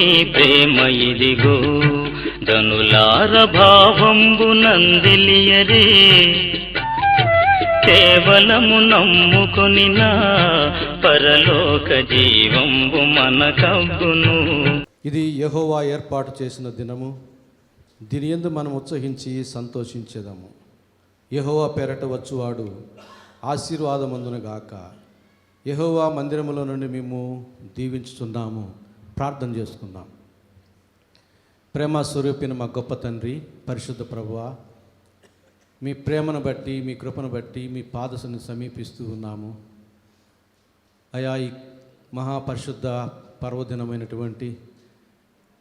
నీ ప్రేమ ఇదిగో ధనులార భావంబు నందిలియరే కేవలము నమ్ముకొని నా పరలోక జీవంబు మనకవ్వును. ఇది యెహోవా ఏర్పాటు చేసిన దినము, దీని యందు మనం ఉత్సహించి సంతోషించేదము. యెహోవా పేరట వచ్చువాడు ఆశీర్వాదమందును గాక. యెహోవా మందిరములో నుండి మేము దీవించుతున్నాము. ప్రార్థన చేసుకుందాం. ప్రేమ స్వరూపిన మా గొప్ప తండ్రి, పరిశుద్ధ ప్రభువా, మీ ప్రేమను బట్టి, మీ కృపను బట్టి మీ పాదసుని సమీపిస్తూ ఉన్నాము. అయా, ఈ మహాపరిశుద్ధ పర్వదినమైనటువంటి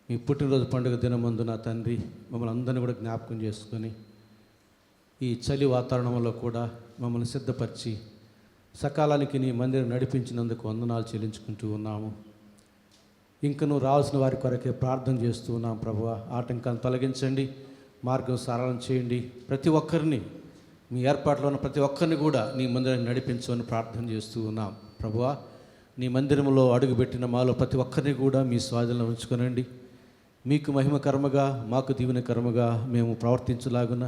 మీ పుట్టినరోజు పండుగ దినమందు నా తండ్రి మమ్మల్ని అందరినీ కూడా జ్ఞాపకం చేసుకొని ఈ చలి వాతావరణంలో కూడా మమ్మల్ని సిద్ధపరిచి సకాలానికి నీ మందిరం నడిపించినందుకు వందనాలు చెల్లించుకుంటూ ఉన్నాము. ఇంకను రావాల్సిన వారి కొరకే ప్రార్థన చేస్తూ ఉన్నాం. ప్రభువా, ఆటంకాన్ని తొలగించండి, మార్గం సరళం చేయండి. ప్రతి ఒక్కరిని మీ ఏర్పాట్లో ఉన్న ప్రతి ఒక్కరిని కూడా నీ మందిరాన్ని నడిపించమని ప్రార్థన చేస్తూ ఉన్నాం. ప్రభువా, నీ మందిరంలో అడుగుపెట్టిన మాలో ప్రతి ఒక్కరిని కూడా మీ స్వాధీనంలో ఉంచుకొనండి. మీకు మహిమకరముగా, మాకు దీవెనకరముగా మేము ప్రవర్తించలాగున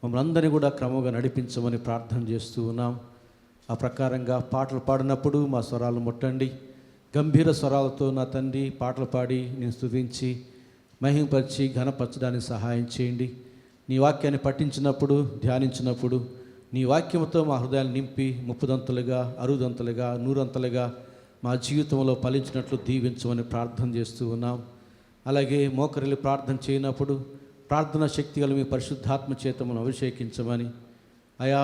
మమ్మల్ని అందరినీ కూడా క్రమంగా నడిపించమని ప్రార్థన చేస్తూ ఉన్నాం. ఆ ప్రకారంగా పాటలు పాడినప్పుడు మా స్వరాలు ముట్టండి. గంభీర స్వరాలతో నా తండ్రి పాటలు పాడి నేను స్తుతించి మహిమపరిచి ఘనపరచడానికి సహాయం చేయండి. నీ వాక్యాన్ని పఠించినప్పుడు, ధ్యానించినప్పుడు నీ వాక్యంతో మా హృదయాన్ని నింపి 30 60 100 మా జీవితంలో ఫలించినట్లు దీవించమని ప్రార్థన చేస్తూ ఉన్నాం. అలాగే మోకరిల్లి ప్రార్థన చేయనప్పుడు ప్రార్థనా శక్తి గల మీ పరిశుద్ధాత్మ చేతమును అభిషేకించమని, అయా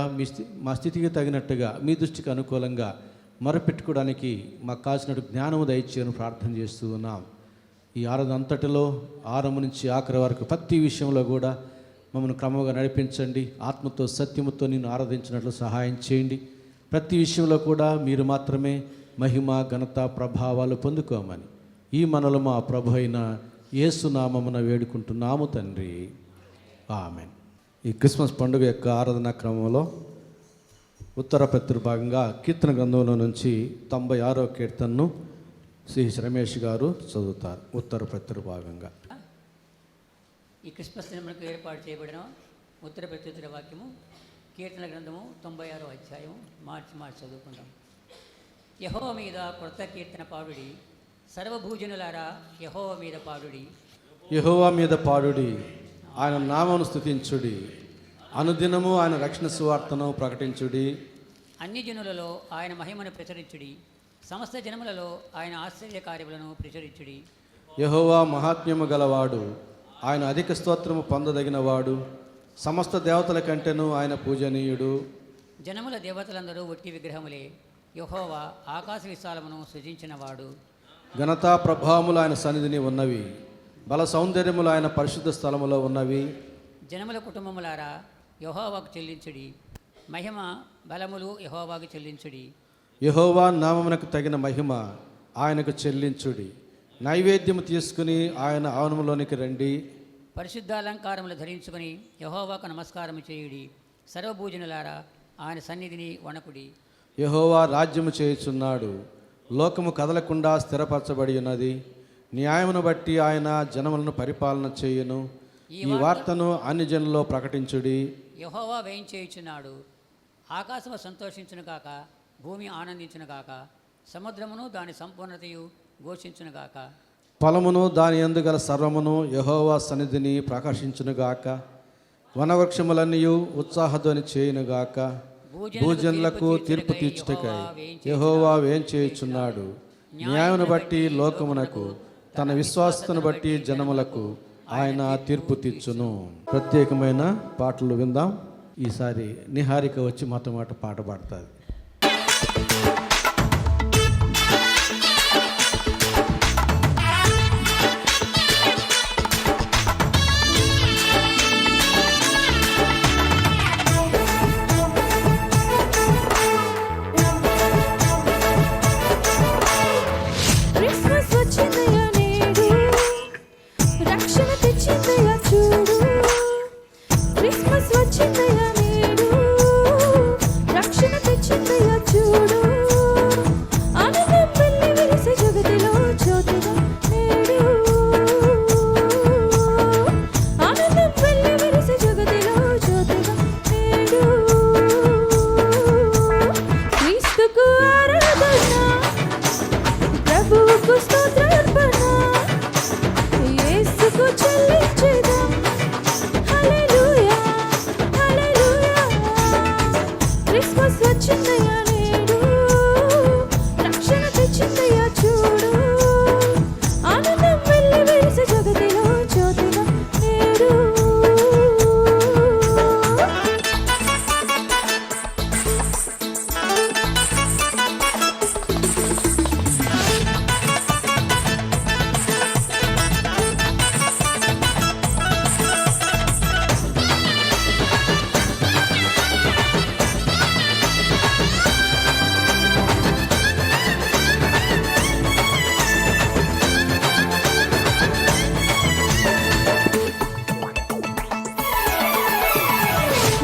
మా స్థితికి తగినట్టుగా మీ దృష్టికి అనుకూలంగా మొరపెట్టుకోవడానికి మాకు కావాల్సినట్టు జ్ఞానము దయచేయని ప్రార్థన చేస్తూ ఉన్నాం. ఈ ఆరాధన అంతటిలో ఆరంభం నుంచి ఆఖరి వరకు ప్రతి విషయంలో కూడా మమ్మల్ని క్రమంగా నడిపించండి. ఆత్మతో సత్యముతో నిన్ను ఆరాధించినట్లు సహాయం చేయండి. ప్రతి విషయంలో కూడా మీరు మాత్రమే మహిమ, ఘనత, ప్రభావాలు పొందుకోమని ఈ మనలో మా ప్రభు అయిన యేసు నామమున వేడుకుంటున్నాము తండ్రి, ఆమేన్. ఈ క్రిస్మస్ పండుగ యొక్క ఆరాధనా క్రమంలో ఉత్తర ప్రతి భాగంగా కీర్తన గ్రంథంలో నుంచి 96వ కీర్తనను శ్రీ రమేష్ గారు చదువుతారు. ఉత్తర ప్రతి భాగంగా ఈ క్రిస్మస్ దినములకు ఏర్పాటు చేయబడిన ఉత్తర ప్రత్యుత్తర వాక్యము కీర్తన గ్రంథము 96వ అధ్యాయం మార్చి చదువుకుందాం. యెహోవా మీద కొత్త కీర్తన పాడుడి, సర్వభూజనులారా యెహోవా మీద పాడుడి. యెహోవా మీద పాడుడి, ఆయన నామమును స్తుతించుడి, అనుదినము ఆయన రక్షణ సువార్తను ప్రకటించుడి. అన్ని జనులలో ఆయన మహిమను ప్రచురించుడి, సమస్త జనములలో ఆయన ఆశ్చర్య కార్యములను ప్రచురించుడి. యెహోవా మహాత్మ్యము గలవాడు, ఆయన అధిక స్తోత్రము పొందదగినవాడు, సమస్త దేవతల కంటేను ఆయన పూజనీయుడు. జనముల దేవతలందరూ ఒట్టి విగ్రహములే, యెహోవా ఆకాశ విశాలమును సృజించినవాడు. ఘనతా ప్రభావములు ఆయన సన్నిధిని ఉన్నవి, బల సౌందర్యములు ఆయన పరిశుద్ధ స్థలములో ఉన్నవి. జనముల కుటుంబములారా యెహోవాకు చెల్లించుడి, మహిమ బలములు యెహోవాకు చెల్లించుడి. యెహోవా నామమునకు తగిన మహిమ ఆయనకు చెల్లించుడి. నైవేద్యము తీసుకుని ఆయన ఆవరణంలోనికి రండి. పరిశుద్ధాలంకారములు ధరించుకొని యెహోవాకు నమస్కారము చేయుడి, సర్వభూజనులారా ఆయన సన్నిధిని వణకుడి. యెహోవా రాజ్యము చేయుచున్నాడు, లోకము కదలకుండా స్థిరపరచబడి ఉన్నది. న్యాయమును బట్టి ఆయన జనములను పరిపాలన చేయును. ఈ వార్తను అన్ని జనుల్లో ప్రకటించుడి. యెహోవా వేయించేయుచున్నాడు, ఆకాశము సంతోషించును గాక, భూమి ఆనందించును గాక, సముద్రమును దాని సంపూర్ణతయు ఘోషించును గాక. పొలమును దాని యందు గల సర్వమును యెహోవా సన్నిధిని ప్రకాశించునుగాక. వనవృక్షములన్నీ ఉత్సాహధ్వని చేయునుగాక. భూజనులకు తీర్పు తీర్చుటకై యెహోవా వేంచేయుచున్నాడు. న్యాయమును బట్టి లోకమునకు, తన విశ్వాసతను బట్టి జనములకు ఆయన తీర్పు తీర్చును. ప్రత్యేకమైన పాటలు విందాం. ఈసారి నిహారిక వచ్చి మాతో మాట పాట పాడుతుంది. చూడు యేసుకు చెల్లించెదం. హల్లెలూయా హల్లెలూయా. క్రిస్మస్ వచ్చిందయ్యా నేడు, రక్షణ తెచ్చిందయ్యా చూడు. ఆనందం వెళ్ళి వెలిసే జగతిలో జ్యోతిగా నేడు.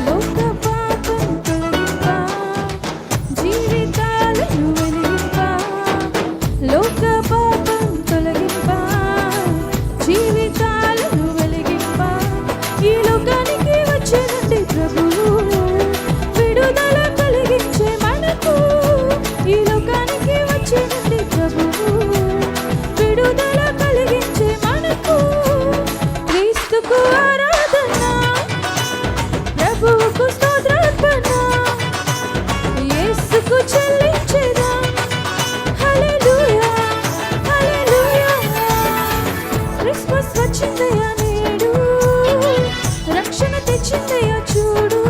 లోక పాపం తొలగింప, జీవితాలను వెలిగింప. లోక పాపం తొలగింప, జీవితాలను వెలిగింప. ఈ లోకానికి వచ్చేనండి ప్రభువు, విడుదల కలిగించే మనకు. ఈ లోకానికి వచ్చేనండి ప్రభువు, విడుదల కలిగించే మనకు. క్రీస్తుకు ఆరాధన, ప్రభువుకు స్తోత్రార్పణ, యేసుకు చెల్లించెదం. హల్లెలూయా హల్లెలూయా. క్రిస్మస్ వచ్చిందయ్యా నేడు, రక్షణ తెచ్చిందయ్యా చూడు.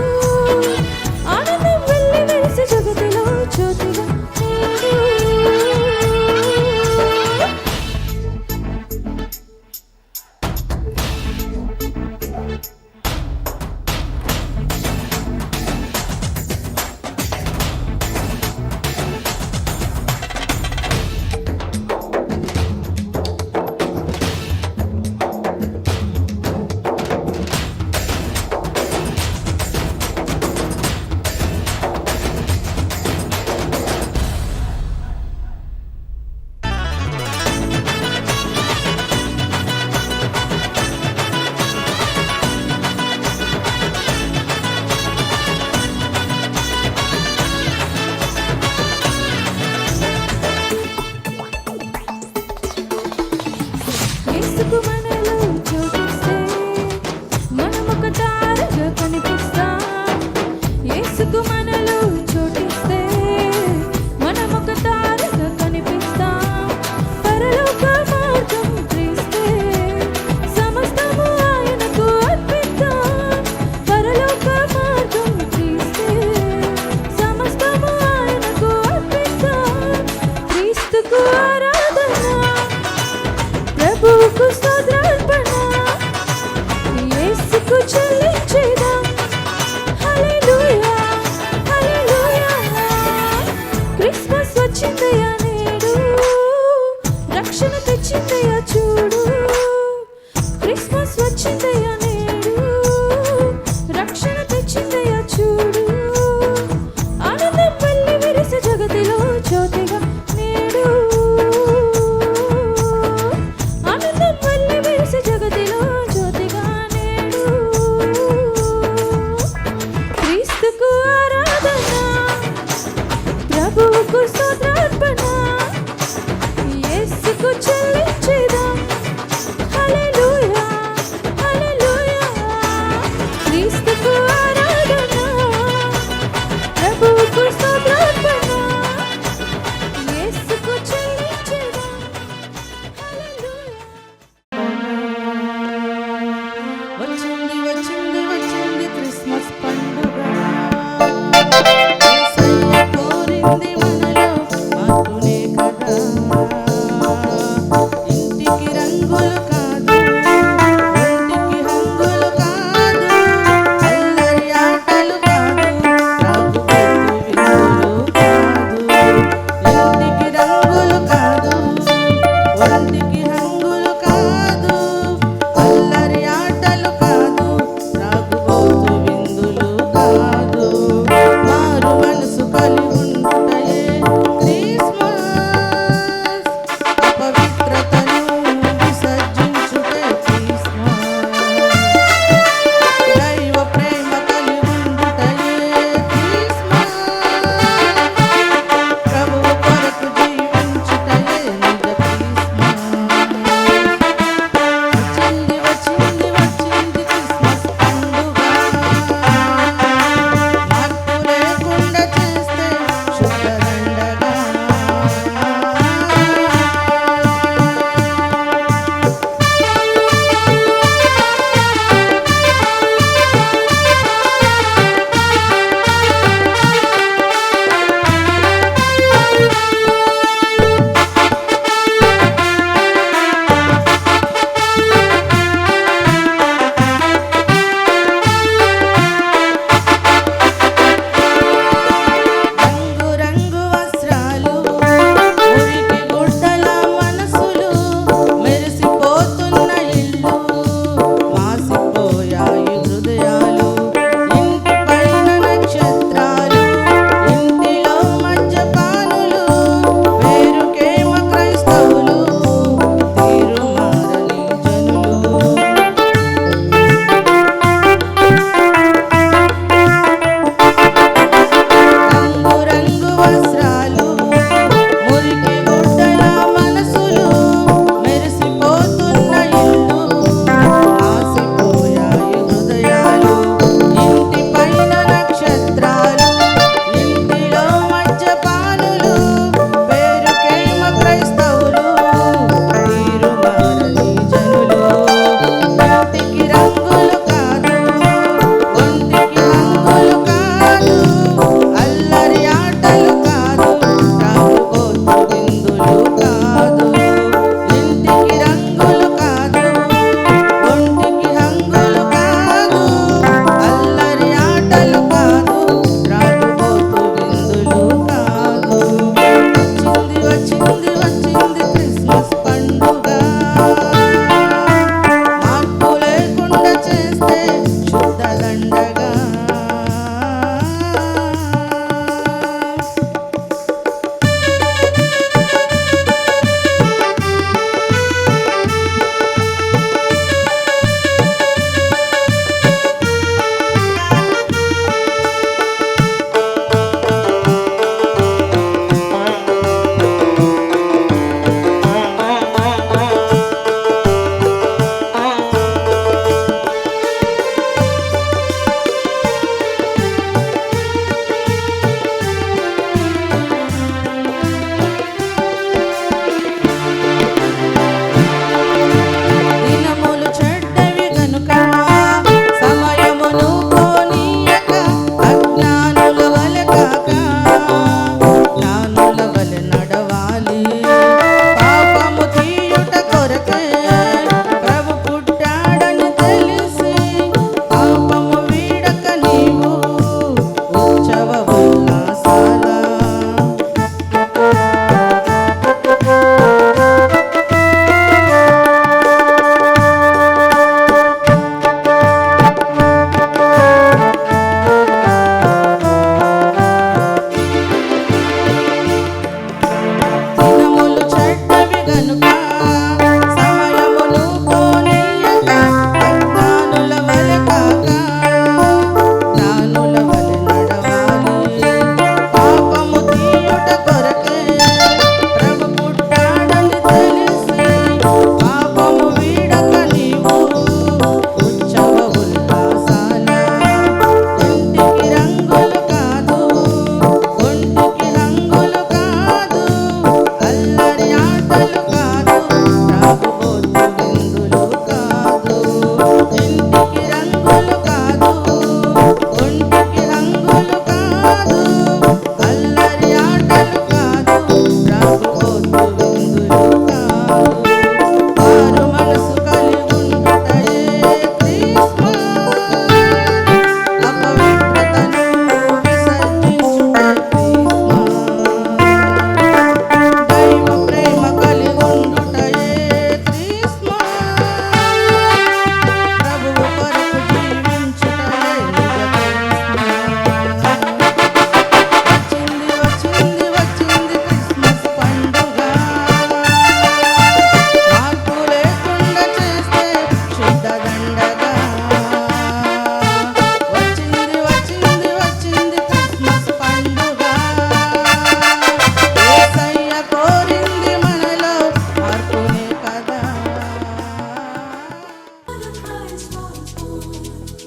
ఆనందం వెళ్ళి వెలిసే జగతిలో జ్యోతిగా నేడు.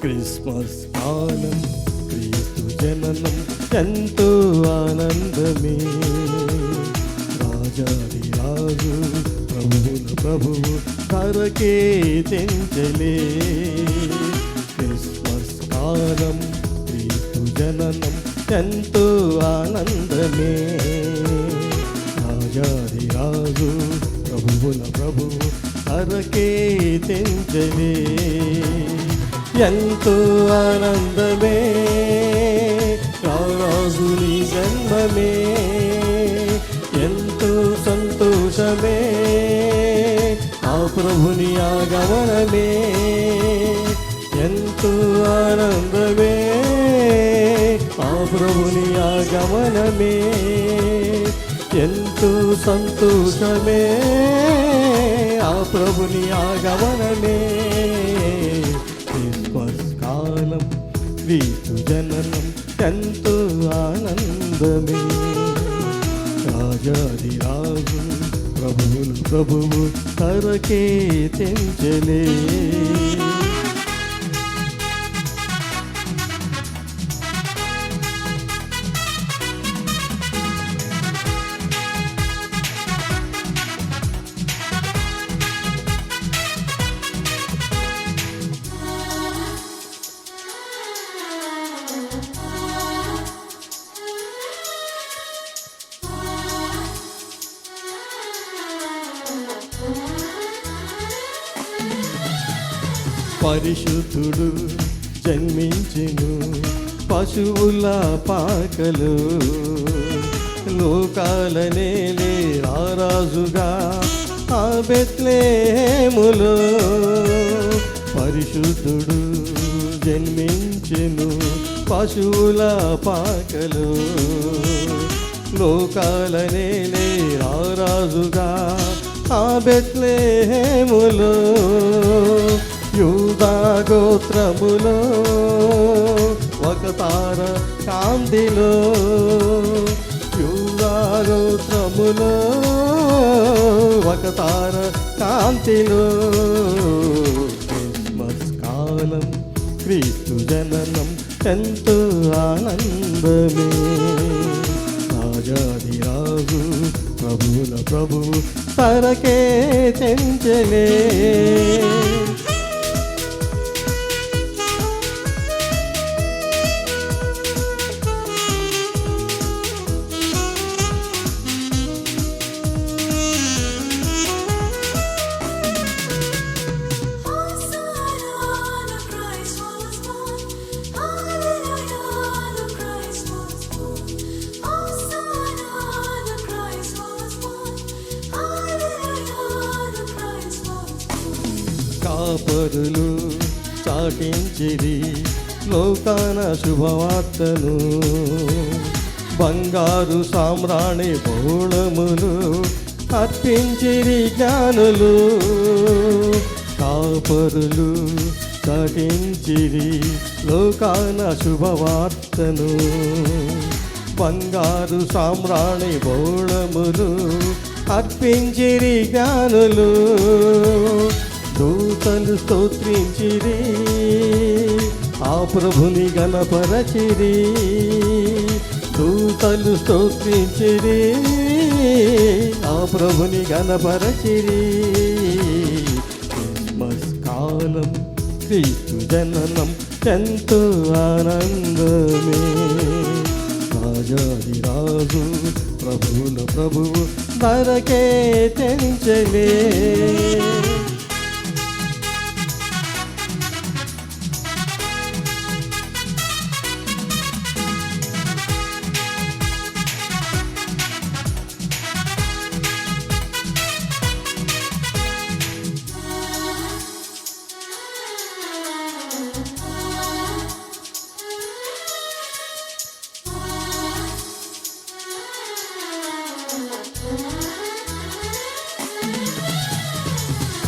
క్రిస్మస్ కాలం క్రీస్తు జననం ఎంతో ఆనందమే. రాజాది రాజు ప్రభువుల ప్రభువు ధరకే తెంచలే. క్రిస్మస్ కాలం క్రీస్తు జననం ఎంతో ఆనందమే. రాజాది రాజు ప్రభువుల ప్రభువు ధరకే తెంచలే. ఎంతో ఆనందమే రాజుని జన్మమే. ఎంతో సంతోషమే ఆ ప్రభుని ఆగమనమే. ఎంతో ఆనందమే ఆ ప్రభుని ఆగమనమే. ఎంతో సంతోషమే ఆ ప్రభుని ఆగమనమే. క్రిస్మస్ కాలం క్రీస్తు జననం ఎంతో ఆనందమే. రాజాది రాజు ప్రభువులు ప్రభువు ధరకే తెంచలే. పరిశుద్ధుడు జన్మించెను పశువుల పాకలు. లోకాలనేలే రారాజుగా ఆ బెత్లెహేములో. పరిశుద్ధుడు జన్మించెను పశువుల పాకలు. లోకాలనేలే రారాజుగా ఆ బెత్లెహేములో. యూదా గోత్రములో ఒక తార కాంతిలో. యూదా గోత్రములో ఒక తార కాంతిలో. క్రిస్మస్ కాలం క్రీస్తు జననం ఎంతో ఆనందమే. రాజాది రాజు ప్రభువుల ప్రభువు ధరకే తెంచలే. కాపరులు చాటించిరి లోకాన శుభవార్తను. బంగారు సామ్రాణి బహుళములు అర్పించిరి జ్ఞానులు. కాపరులు చాటించిరి లోకాన శుభవార్తను. బంగారు సామ్రాణి బహుళములు అర్పించిరి జ్ఞానులు. దూతలు స్తోత్రించిరి ఆ ప్రభుని గణపరచిరి. దూతలు స్తోత్రించిరి ఆ ప్రభుని గణపరచిరి. క్రిస్మస్ కాలం క్రీస్తు జననం ఎంతో ఆనందమే. రాజాది రాజు ప్రభువుల ప్రభువు ధరకే తెంచలే.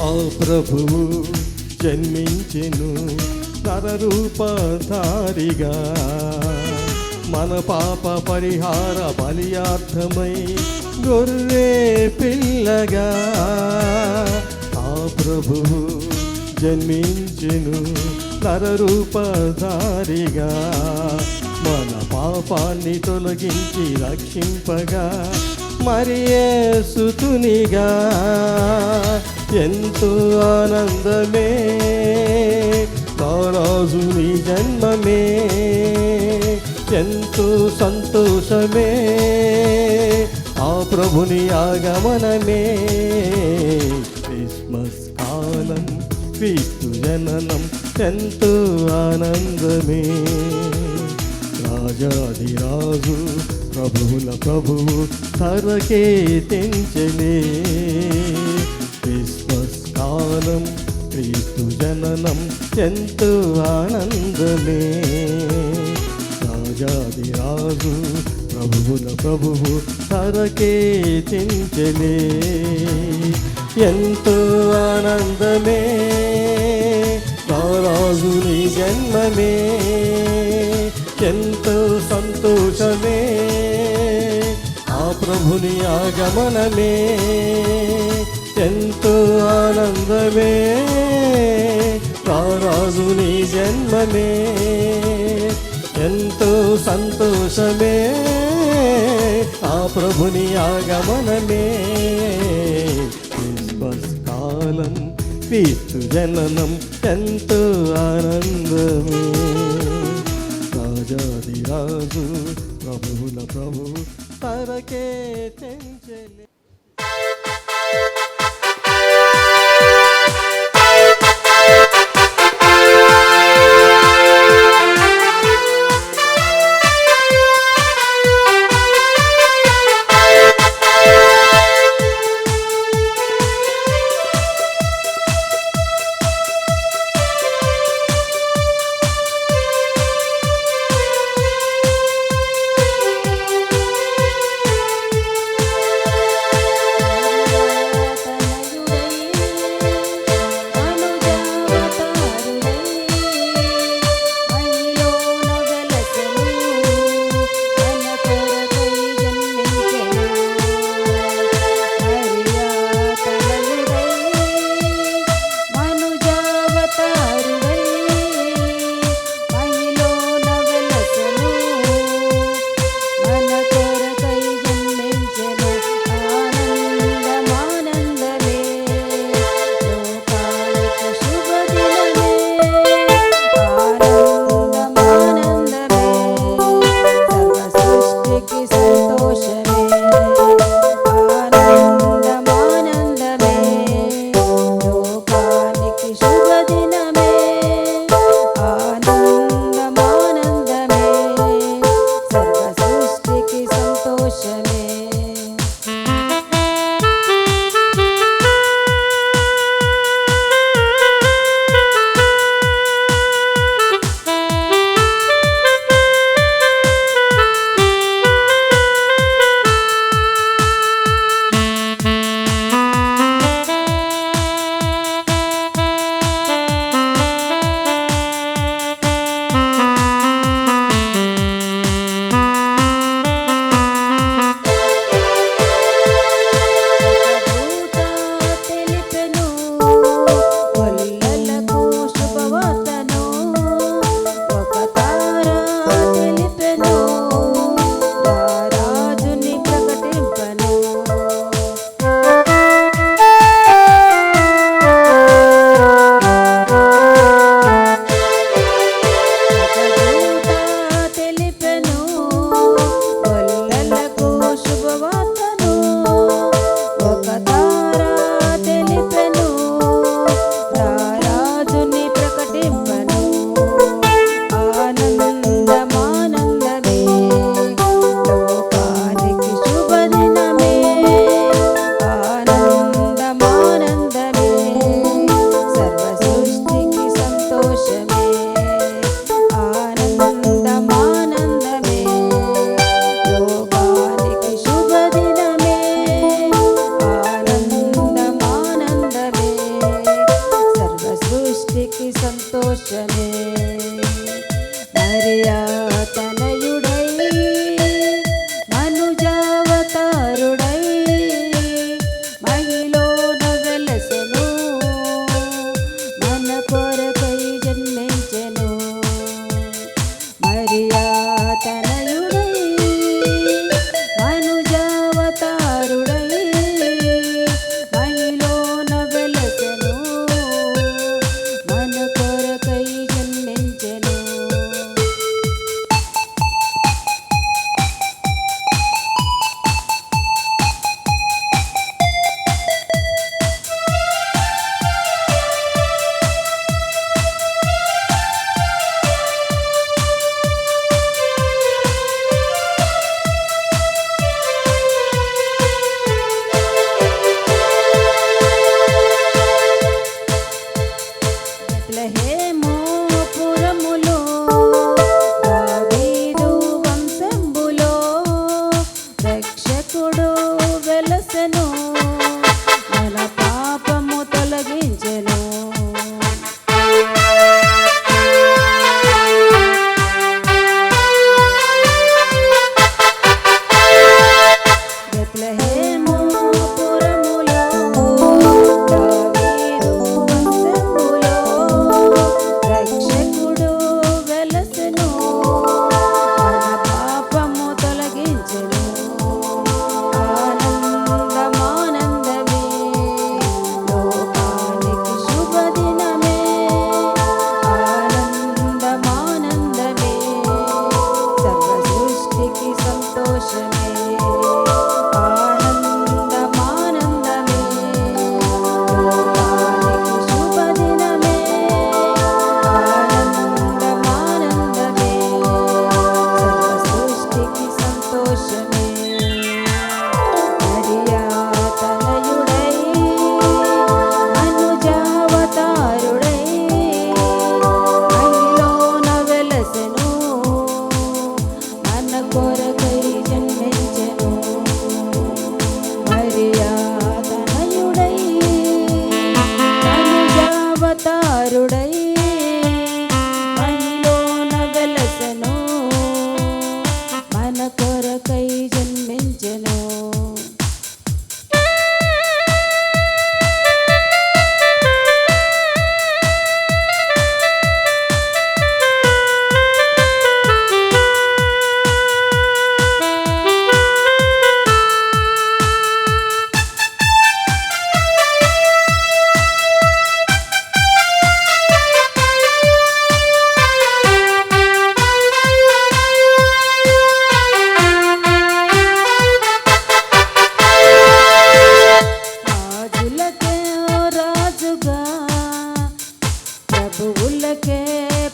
ఆ ప్రభువు జన్మించెను నరరూపధారిగా. మన పాప పరిహార బలియార్థమై గొర్రె పిల్లగా. ఆ ప్రభువు జన్మించెను నరరూపధారిగా మన పాపాన్ని తొలగించి రక్షింపగా మరి యేసుతునిగా ఎంతో ఆనందమే రారాజుని జన్మమే ఎంతో సంతోషమే ఆ ప్రభుని ఆగమనమే క్రిస్మస్ కాలం క్రీస్తు జననం ఎంతో ఆనందమే రాజాధిరాజు ప్రభువుల ప్రభువు ధరకే తెంచలే క్రిస్మస్ కాలం క్రీస్తు జననం ఎంతో ఆనందమే రాజాధిరాజు ప్రభువుల ప్రభువు ధరకే తెంచలే ఎంతో ఆనందమే రారాజుని జన్మమే ఎంతో సంతోషమే ఆ ప్రభుని ఆగమనమే ఎంతో ఆనందమే రారాజుని జన్మమే ఎంతో సంతోషమే ఆ ప్రభుని ఆగమనమే క్రిస్మస్ కాలం క్రీస్తు జననం ఎంతో ఆనందమే రాజాదిరాజు ప్రభువుల ప్రభువు తరకే తెంచలే బెత్లెహేము పురములో దావీదు వంశంబులో రక్షకుడు వెలసెను మన పాపము తొలగించెను బెత్లెహేము పురములో దావీదు వంశంబులో రక్షకుడు వెలసెను మన పాపము తొలగించెను ఆనందమానందమే లోకానికి శుభదినమే ఆనందమానందమే సర్వ సృష్టికి సంతోషమే ఆనందమానందమే లోకానికి శుభదినమే ఆనందమానందమే సర్వ సృష్టికి సంతోషమే మరియా తనయుడై అనుజావతారుడై మహిలోన వెలసెను మన కొరకై జన్మించెను మరియా తనయుడై అనుజావతారుడై మహిలోన వెలసెను మన కొరకై జన్మించెను రాజులకే రాజుగా ప్రభువులకే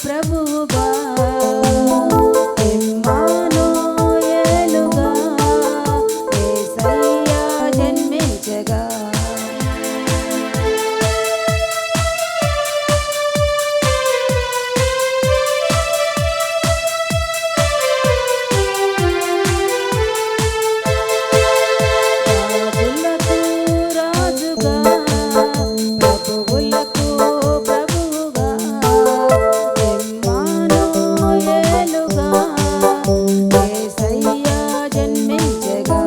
ప్రభువుగా ఇమ్మానుయేలుగా యేసయ్య జన్మించగా రాజులకు రాజుగా ప్రభువులకు ప్రభువుగా ఇమ్మానుయేలుగా యేసయ్య జన్మించగా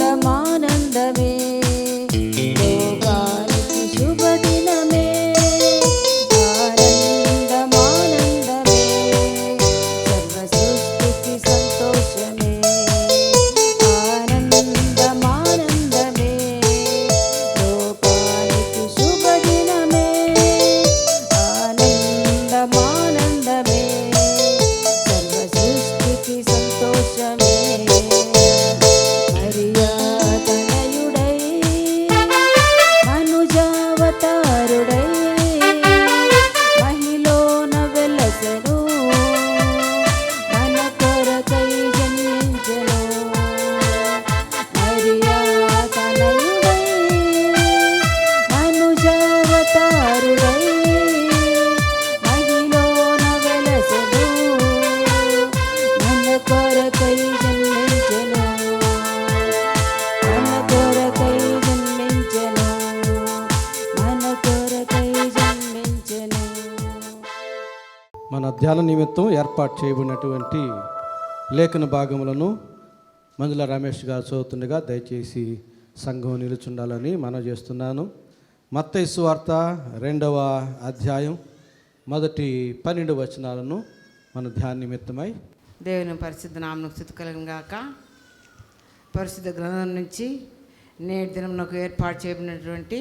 ఆనందమానందమే లోకానికి శుభదినమే ఆనందమానందమే సర్వ సృష్టికి సంతోషమే ఆనందమానందమే లోకానికి శుభదినమే ఆనందమానందమే సర్వ సృష్టికి సంతోషమే మరియా తనయుడై అనుజావతారుడై మహిలోన వెలసెను మన కొరకై జన్మించెను మరియా తనయుడై అనుజావతారుడై మహిలోన వెలసెను మన కొరకై జన్మించెను మన కొరకై జన్మించెను మన కొరకై జన్మించెను మన ధ్యాన నిమిత్తం ఏర్పాటు చేయబడినటువంటి లేఖన భాగములను మంజుల రమేష్ గారు చదువుతుండగా దయచేసి సంఘం నిలుచుండాలని మనవి చేస్తున్నాను. మత్తయి సువార్త 2వ అధ్యాయం మొదటి 12 వచనాలను మన ధ్యాన నిమిత్తమై దేవుని పరిశుద్ధ నామమునకు స్తుతి కలుగును గాక. పరిశుద్ధ గ్రంథం నుంచి నేటి దినమునకు ఏర్పాటు చేయబడినటువంటి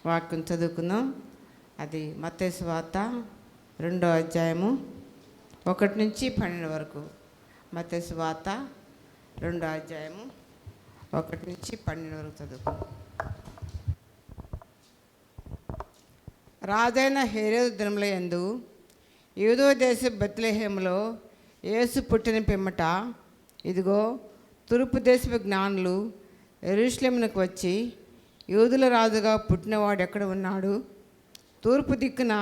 వాక్యం చదువుకుందాం. అది మత్తయి సువార్త 2వ అధ్యాయము 1 నుంచి 12 వరకు. మత్తయి సువార్త 2వ అధ్యాయము 1 నుంచి 12 వరకు చదువుకుందాం. రాజైన హేరోదు దినముల యందు యూదో దేశ బెత్లెహేములో యేసు పుట్టిన పిమ్మట ఇదిగో తూర్పు దేశపు జ్ఞానులు యెరూషలేమునకు వచ్చి యూదుల రాజుగా పుట్టినవాడు ఎక్కడ ఉన్నాడు? తూర్పు దిక్కున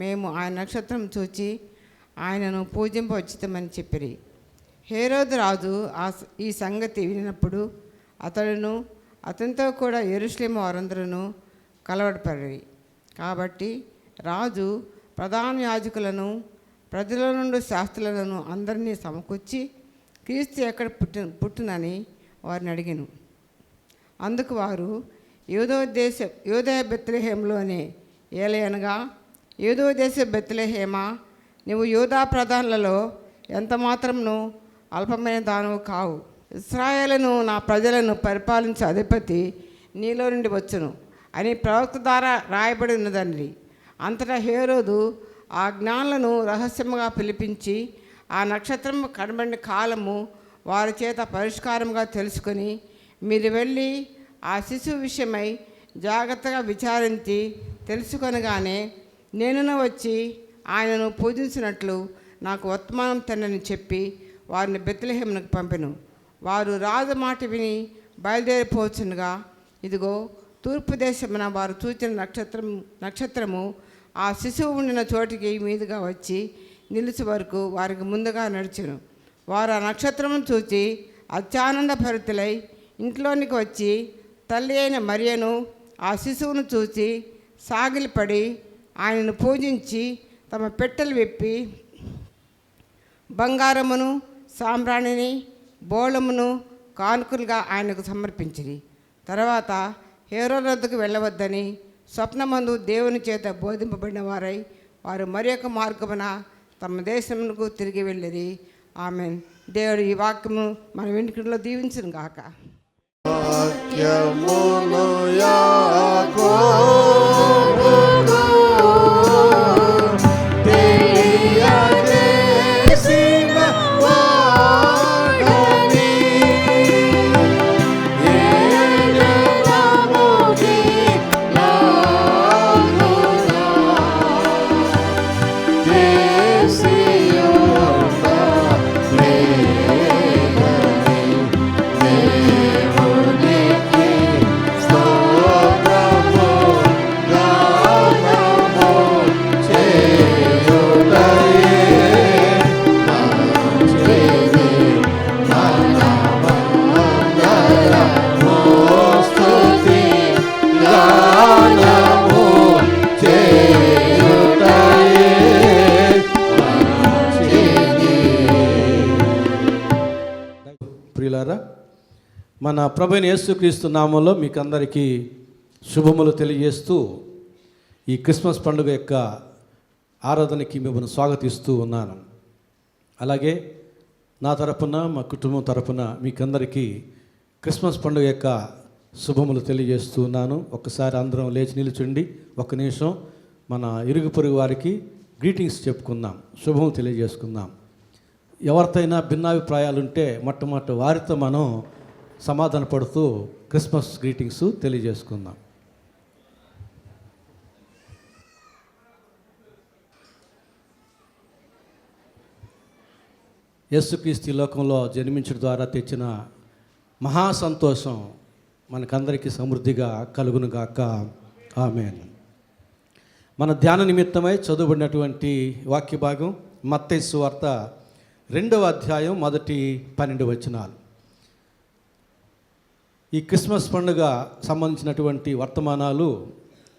మేము ఆయన నక్షత్రం చూచి ఆయనను పూజింపవచ్చితమని చెప్పిరి. హేరోదు రాజు ఈ సంగతి వినినప్పుడు అతడును అతనితో కూడా యెరూషలేము వారందరూ కలవడపడిరి. కాబట్టి రాజు ప్రధాన యాజకులను, ప్రజల నుండి శాస్త్రులను అందరినీ సమకూర్చి క్రీస్తు ఎక్కడ పుట్టునని వారిని అడిగాను. అందుకు వారు యూదయ బెత్లెహేములోనే ఏలయనగా, యూదో దేశ బెత్లెహేమా, నువ్వు యూదా ప్రధానులలో ఎంత మాత్రమును అల్పమైన దానవు కావు. ఇశ్రాయేలును నా ప్రజలను పరిపాలించే అధిపతి నీలో నుండి వచ్చును అని ప్రవక్త ద్వారా రాయబడి ఉన్నదండి. అంతటా హేరోదు ఆ జ్ఞానులను రహస్యముగా పిలిపించి ఆ నక్షత్రము కనబడిన కాలము వారి చేత పరిష్కారంగా తెలుసుకొని, మీరు వెళ్ళి ఆ శిశువు విషయమై జాగ్రత్తగా విచారించి తెలుసుకొనగానే నేనును వచ్చి ఆయనను పూజించినట్లు నాకు వర్తమానం తెన్నని చెప్పి వారిని బెత్లెహేమునకు పంపెను. వారు రాజు మాట విని బయలుదేరిపోవచ్చునుగా, ఇదిగో తూర్పు దేశమున వారు చూచిన నక్షత్రము ఆ శిశువు ఉండిన చోటికి మీదుగా వచ్చి నిలిచి వరకు వారికి ముందుగా నడిచెను. వారు ఆ నక్షత్రమును చూచి అత్యానంద భరితులై ఇంట్లోనికి వచ్చి తల్లి అయిన మరియను ఆ శిశువును చూచి సాగిలిపడి ఆయనను పూజించి తమ పెట్టెలు విప్పి బంగారమును, సాంబ్రాణిని, బోళమును కానుకలుగా ఆయనకు సమర్పించిరి. తర్వాత హేరోదు వద్దకు వెళ్ళవద్దని స్వప్నమందు దేవుని చేత బోధింపబడిన వారై వారు మరి యొక్క మార్గమున తమ దేశమునకు తిరిగి వెళ్ళిరి. ఆమెన్. దేవుడు ఈ వాక్యము మన వెనుకలో దీవించును గాక. వాక్యమును యాకోబుకు తెలియజేసిన వాడని ఏడవముకి లాగునా చేసియున్న లేదని దేవునికి స్తోత్రము గానము చేయుటయే మంచిది మనమందరము స్తుతి గానము చేయుటయే మంచిది. ప్రియులారా, మన ప్రభువైన యేసుక్రీస్తు నామంలో మీకు అందరికీ శుభములు తెలియజేస్తూ ఈ క్రిస్మస్ పండుగ యొక్క ఆరాధనకి మిమ్మల్ని స్వాగతిస్తూ ఉన్నాను. అలాగే నా తరపున, మా కుటుంబం తరపున మీకందరికీ క్రిస్మస్ పండుగ యొక్క శుభములు తెలియజేస్తూ ఉన్నాను. ఒక్కసారి అందరం లేచి నిలుచుండి ఒక్క నిమిషం మన ఇరుగు పొరుగు వారికి గ్రీటింగ్స్ చెప్పుకుందాం, శుభములు తెలియజేసుకుందాం. ఎవరితైనా భిన్నాభిప్రాయాలు ఉంటే మొట్టమొదటి వారితో మనం సమాధాన పడుతూ క్రిస్మస్ గ్రీటింగ్స్ తెలియజేసుకుందాం. యేసుక్రీస్తు ఈ లోకంలో జన్మించడం ద్వారా తెచ్చిన మహా సంతోషం మనకందరికీ సమృద్ధిగా కలుగునుగాక. ఆమేన్. మన ధ్యాన నిమిత్తమై చదువుబడినటువంటి వాక్య భాగం మత్తయి సువార్త 2వ అధ్యాయం 1-12 వచనాలు. ఈ క్రిస్మస్ పండుగ సంబంధించినటువంటి వర్తమానాలు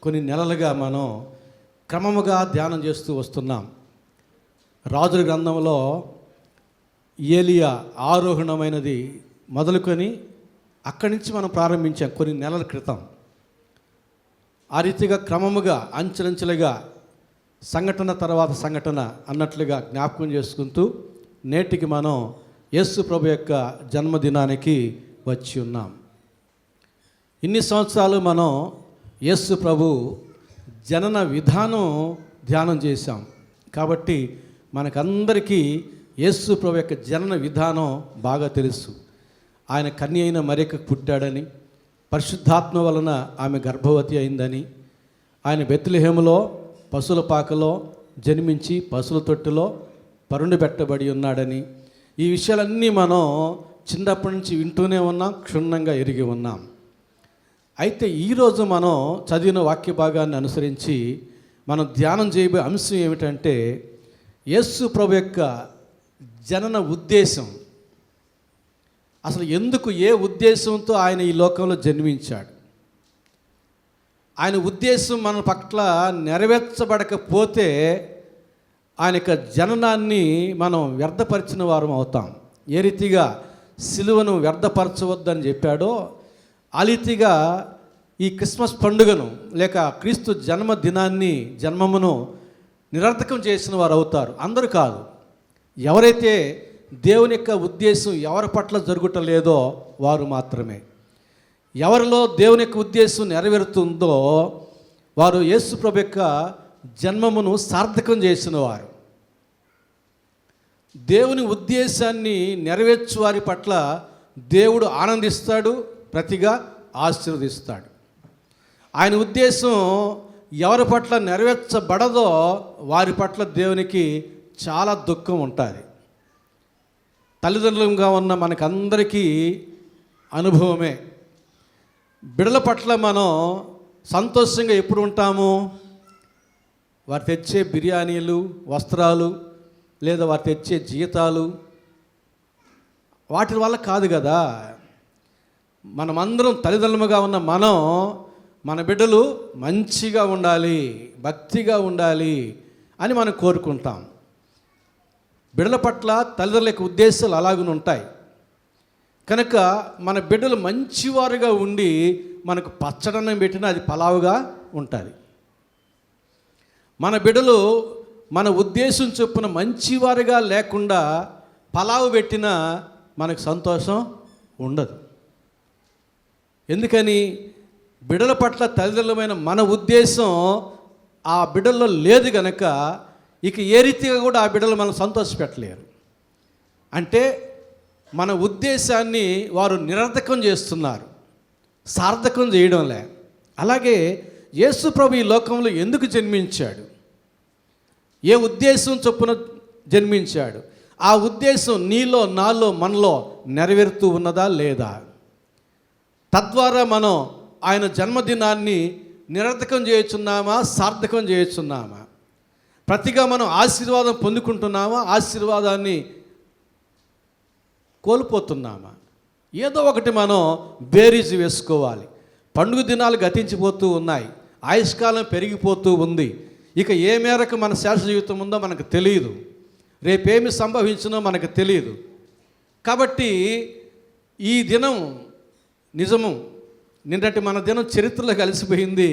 కొన్ని నెలలుగా మనం క్రమముగా ధ్యానం చేస్తూ వస్తున్నాం. రాజుల గ్రంథంలో ఏలియా ఆరోహణమైనది మొదలుకొని అక్కడి నుంచి మనం ప్రారంభించాం కొన్ని నెలల క్రితం. ఆ రీతిగా క్రమముగా అంచెలంచెలుగా సంఘటన తర్వాత సంఘటన అన్నట్లుగా జ్ఞాపకం చేసుకుంటూ నేటికి మనం యేసు ప్రభు యొక్క జన్మదినానికి వచ్చి ఉన్నాం. ఇన్ని సంవత్సరాలు మనం యేసు ప్రభు జనన విధానం ధ్యానం చేశాం. కాబట్టి మనకందరికీ యేసు ప్రభు యొక్క జనన విధానం బాగా తెలుసు. ఆయన కన్య అయిన మరియకు పుట్టాడని, పరిశుద్ధాత్మ వలన ఆమె గర్భవతి అయిందని, ఆయన బెత్లెహేములో పశువుల పాకలో జన్మించి పశువుల తొట్టులో పరుండబెట్టబడి ఉన్నాడని, ఈ విషయాలన్నీ మనం చిన్నప్పటి నుంచి వింటూనే ఉన్నాం, క్షుణ్ణంగా ఎరిగి ఉన్నాం. అయితే ఈరోజు మనం చదివిన వాక్య భాగాన్ని అనుసరించి మనం ధ్యానం చేయబోయే అంశం ఏమిటంటే యేసు ప్రభు యొక్క జనన ఉద్దేశం. అసలు ఎందుకు, ఏ ఉద్దేశంతో ఆయన ఈ లోకంలో జన్మించాడు? ఆయన ఉద్దేశం మన పట్ల నెరవేర్చబడకపోతే ఆయన యొక్క జననాన్ని మనం వ్యర్థపరిచిన వారం అవుతాం. ఏ రీతిగా సిలువను వ్యర్థపరచవద్దని చెప్పాడో ఆ రీతిగా ఈ క్రిస్మస్ పండుగను లేక క్రీస్తు జన్మమును నిరర్థకం చేసిన వారు అవుతారు. అందరూ కాదు, ఎవరైతే దేవుని యొక్క ఉద్దేశం ఎవరి పట్ల జరుగుటలేదో వారు మాత్రమే. ఎవరిలో దేవుని యొక్క ఉద్దేశం నెరవేరుతుందో వారు యేసు ప్రభు యొక్క జన్మమును సార్థకం చేసిన వారు. దేవుని ఉద్దేశాన్ని నెరవేర్చు వారి పట్ల దేవుడు ఆనందిస్తాడు, ప్రతిగా ఆశీర్వదిస్తాడు. ఆయన ఉద్దేశం ఎవరి పట్ల నెరవేర్చబడదో వారి పట్ల దేవునికి చాలా దుఃఖం ఉంటుంది. తల్లిదండ్రులుగా ఉన్న మనకందరికీ అనుభవమే. బిడ్డల పట్ల మనం సంతోషంగా ఎప్పుడు ఉంటాము? వారు తెచ్చే బిర్యానీలు, వస్త్రాలు, లేదా వారు తెచ్చే జీతాలు, వాటి వల్ల కాదు కదా. మనమందరం తల్లిదండ్రులుగా ఉన్న మన బిడ్డలు మంచిగా ఉండాలి, భక్తిగా ఉండాలి అని మనం కోరుకుంటాం. బిడ్డల పట్ల తల్లిదండ్రుల యొక్క ఉద్దేశాలు అలాగనే ఉంటాయి. కనుక మన బిడ్డలు మంచివారుగా ఉండి మనకు పచ్చడన్నం పెట్టినా అది పలావుగా ఉంటుంది. మన బిడ్డలు మన ఉద్దేశం చొప్పున మంచివారుగా లేకుండా పలావు పెట్టినా మనకు సంతోషం ఉండదు. ఎందుకని? బిడ్డల పట్ల తల్లిదండ్రులమైన మన ఉద్దేశం ఆ బిడ్డల్లో లేదు గనక ఇక ఏ రీతిగా కూడా ఆ బిడ్డలు మనం సంతోషపెట్టలేరు. అంటే మన ఉద్దేశాన్ని వారు నిరర్థకం చేస్తున్నారు, సార్థకం చేయడంలే. అలాగే యేసు ప్రభు ఈ లోకంలో ఎందుకు జన్మించాడు? ఏ ఉద్దేశం చొప్పున జన్మించాడు? ఆ ఉద్దేశం నీలో, నాలో, మనలో నెరవేరుతూ ఉన్నదా లేదా? తద్వారా మనం ఆయన జన్మదినాన్ని నిరర్థకం చేయుచున్నామా, సార్థకం చేయుచున్నామా? ప్రతిగా మనం ఆశీర్వాదం పొందుకుంటున్నామా, ఆశీర్వాదాన్ని కోల్పోతున్నామా? ఏదో ఒకటి మనం బేరీజు వేసుకోవాలి. పండుగ దినాలు గతించిపోతూ ఉన్నాయి, ఆయుష్కాలం పెరిగిపోతూ ఉంది. ఇక ఏ మేరకు మన శాశ్వత జీవితం ఉందో మనకు తెలియదు, రేపేమి సంభవించినో మనకు తెలియదు. కాబట్టి ఈ దినం నిజము, నిన్నటి మన దినం చరిత్రలో కలిసిపోయింది,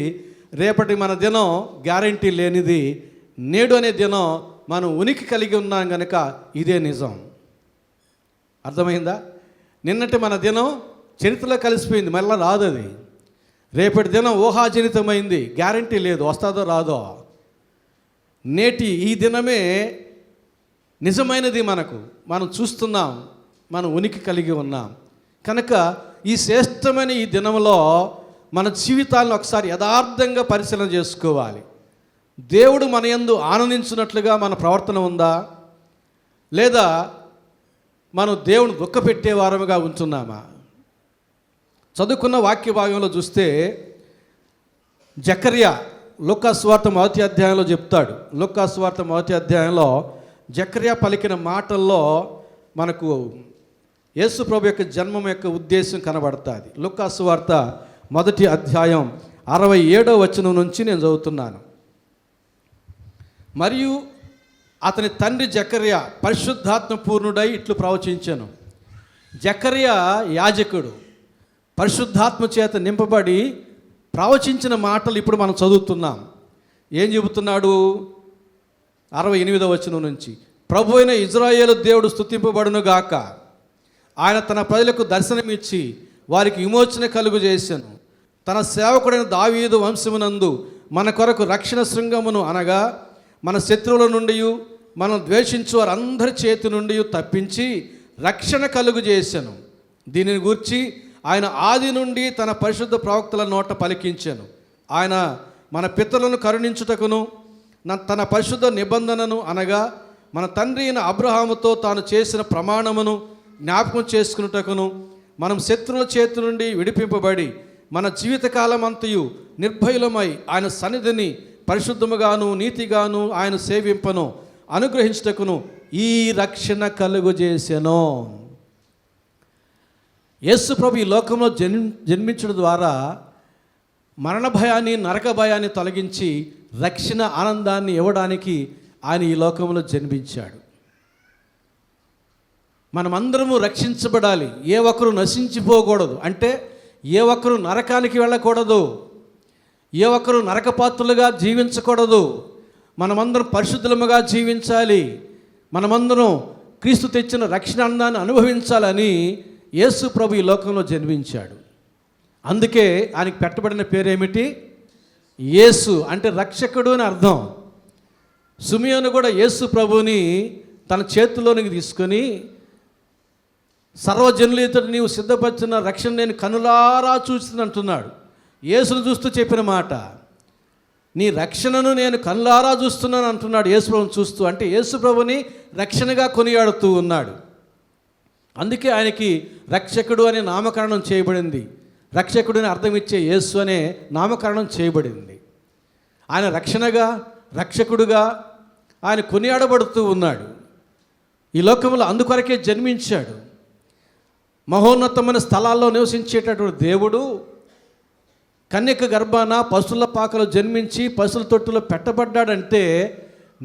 రేపటి మన దినం గ్యారంటీ లేనిది. నేడు అనే దినం మనం ఉనికి కలిగి ఉన్నాం కనుక ఇదే నిజం. అర్థమైందా? నిన్నటి మన దినం చరిత్రలో కలిసిపోయింది, మళ్ళీ రాదు అది. రేపటి దినం ఊహాజనితమైంది, గ్యారంటీ లేదు వస్తుందో రాదో. నేటి ఈ దినమే నిజమైనది, మనం చూస్తున్నాం, మనం ఉనికి కలిగి ఉన్నాం. కనుక ఈ శ్రేష్టమైన ఈ దినంలో మన జీవితాలను ఒకసారి యథార్థంగా పరిశీలన చేసుకోవాలి. దేవుడు మన యందు ఆనందించినట్లుగా మన ప్రవర్తన ఉందా, లేదా మనం దేవుని దుఃఖపెట్టే వారముగా ఉంటున్నామా? చదువుకున్న వాక్య భాగంలో చూస్తే జకర్యా లూకా సువార్త 1వ అధ్యాయంలో చెప్తాడు. లూకా సువార్త 1వ అధ్యాయంలో జకర్యా పలికిన మాటల్లో మనకు యేసు ప్రభు యొక్క జన్మం యొక్క ఉద్దేశం కనబడుతుంది. లూకా సువార్త 1వ అధ్యాయం 67వ వచనం నుంచి నేను చదువుతున్నాను. మరియు అతని తండ్రి జకర్యా పరిశుద్ధాత్మ పూర్ణుడై ఇట్లు ప్రవచించెను. జకర్యా యాజకుడు, పరిశుద్ధాత్మ చేత నింపబడి ప్రవచించిన మాటలు ఇప్పుడు మనం చదువుతున్నాం. ఏం చెబుతున్నాడు? 68వ వచనం నుంచి, ప్రభు అయిన ఇజ్రాయేలు దేవుడు స్తుతింపబడునుగాక. ఆయన తన ప్రజలకు దర్శనమిచ్చి వారికి విమోచన కలుగు చేశాను. తన సేవకుడైన దావీదు వంశమునందు మన కొరకు రక్షణ శృంగమును, అనగా మన శత్రువుల నుండి, మనం ద్వేషించు వారందరి చేతి నుండి తప్పించి రక్షణ కలుగు చేశాను. దీనిని గూర్చి ఆయన ఆది నుండి తన పరిశుద్ధ ప్రవక్తల నోట పలికించాను. ఆయన మన పితరులను కరుణించుటకును, తన పరిశుద్ధ నిబంధనను, అనగా మన తండ్రి అయిన అబ్రహాముతో తాను చేసిన ప్రమాణమును జ్ఞాపకం చేసుకున్నటకును, మనం శత్రువుల చేతి నుండి విడిపింపబడి మన జీవితకాలం అంతయు నిర్భయులమై ఆయన సన్నిధిని పరిశుద్ధముగాను నీతిగాను ఆయన సేవింపను అనుగ్రహించుటకును ఈ రక్షణ కలుగజేసెను. యేసు ప్రభు ఈ లోకంలో జన్మించడం ద్వారా మరణ భయాన్ని నరక భయాన్ని తొలగించి రక్షణ ఆనందాన్ని ఇవ్వడానికి ఆయన ఈ లోకంలో జన్మించాడు. మనమందరము రక్షించబడాలి. ఏ ఒక్కరు నశించిపోకూడదు, అంటే ఏ ఒక్కరు నరకానికి వెళ్ళకూడదు, ఏ ఒక్కరు నరకపాత్రులుగా జీవించకూడదు. మనమందరం పరిశుద్ధులముగా జీవించాలి. మనమందరం క్రీస్తు తెచ్చిన రక్షణ ఆనందాన్ని అనుభవించాలని యేసు ప్రభు ఈ లోకంలో జన్మించాడు. అందుకే ఆయనకి పెట్టబడిన పేరేమిటి? యేసు అంటే రక్షకుడు అని అర్థం. సిమియోను కూడా యేసు ప్రభుని తన చేతిలోనికి తీసుకొని, సర్వజనులతో నీవు సిద్ధపరిచిన రక్షణ నేను కనులారా చూస్తున్నాను అంటున్నాడు. యేసును చూస్తూ చెప్పిన మాట, నీ రక్షణను నేను కనులారా చూస్తున్నాను అంటున్నాడు యేసు ప్రభుని చూస్తూ. అంటే యేసు ప్రభుని రక్షణగా కొనియాడుతూ ఉన్నాడు. అందుకే ఆయనకి రక్షకుడు అనే నామకరణం చేయబడింది. రక్షకుడిని అర్థం ఇచ్చే యేసు అనే నామకరణం చేయబడింది. ఆయన రక్షణగా, రక్షకుడుగా ఆయన కొనియాడబడుతూ ఉన్నాడు ఈ లోకంలో. అందుకొరకే జన్మించాడు. మహోన్నతమైన స్థలాల్లో నివసించేటటువంటి దేవుడు కన్యక గర్భాన పశువుల పాకలో జన్మించి పశువుల తొట్టులో పెట్టబడ్డాడంటే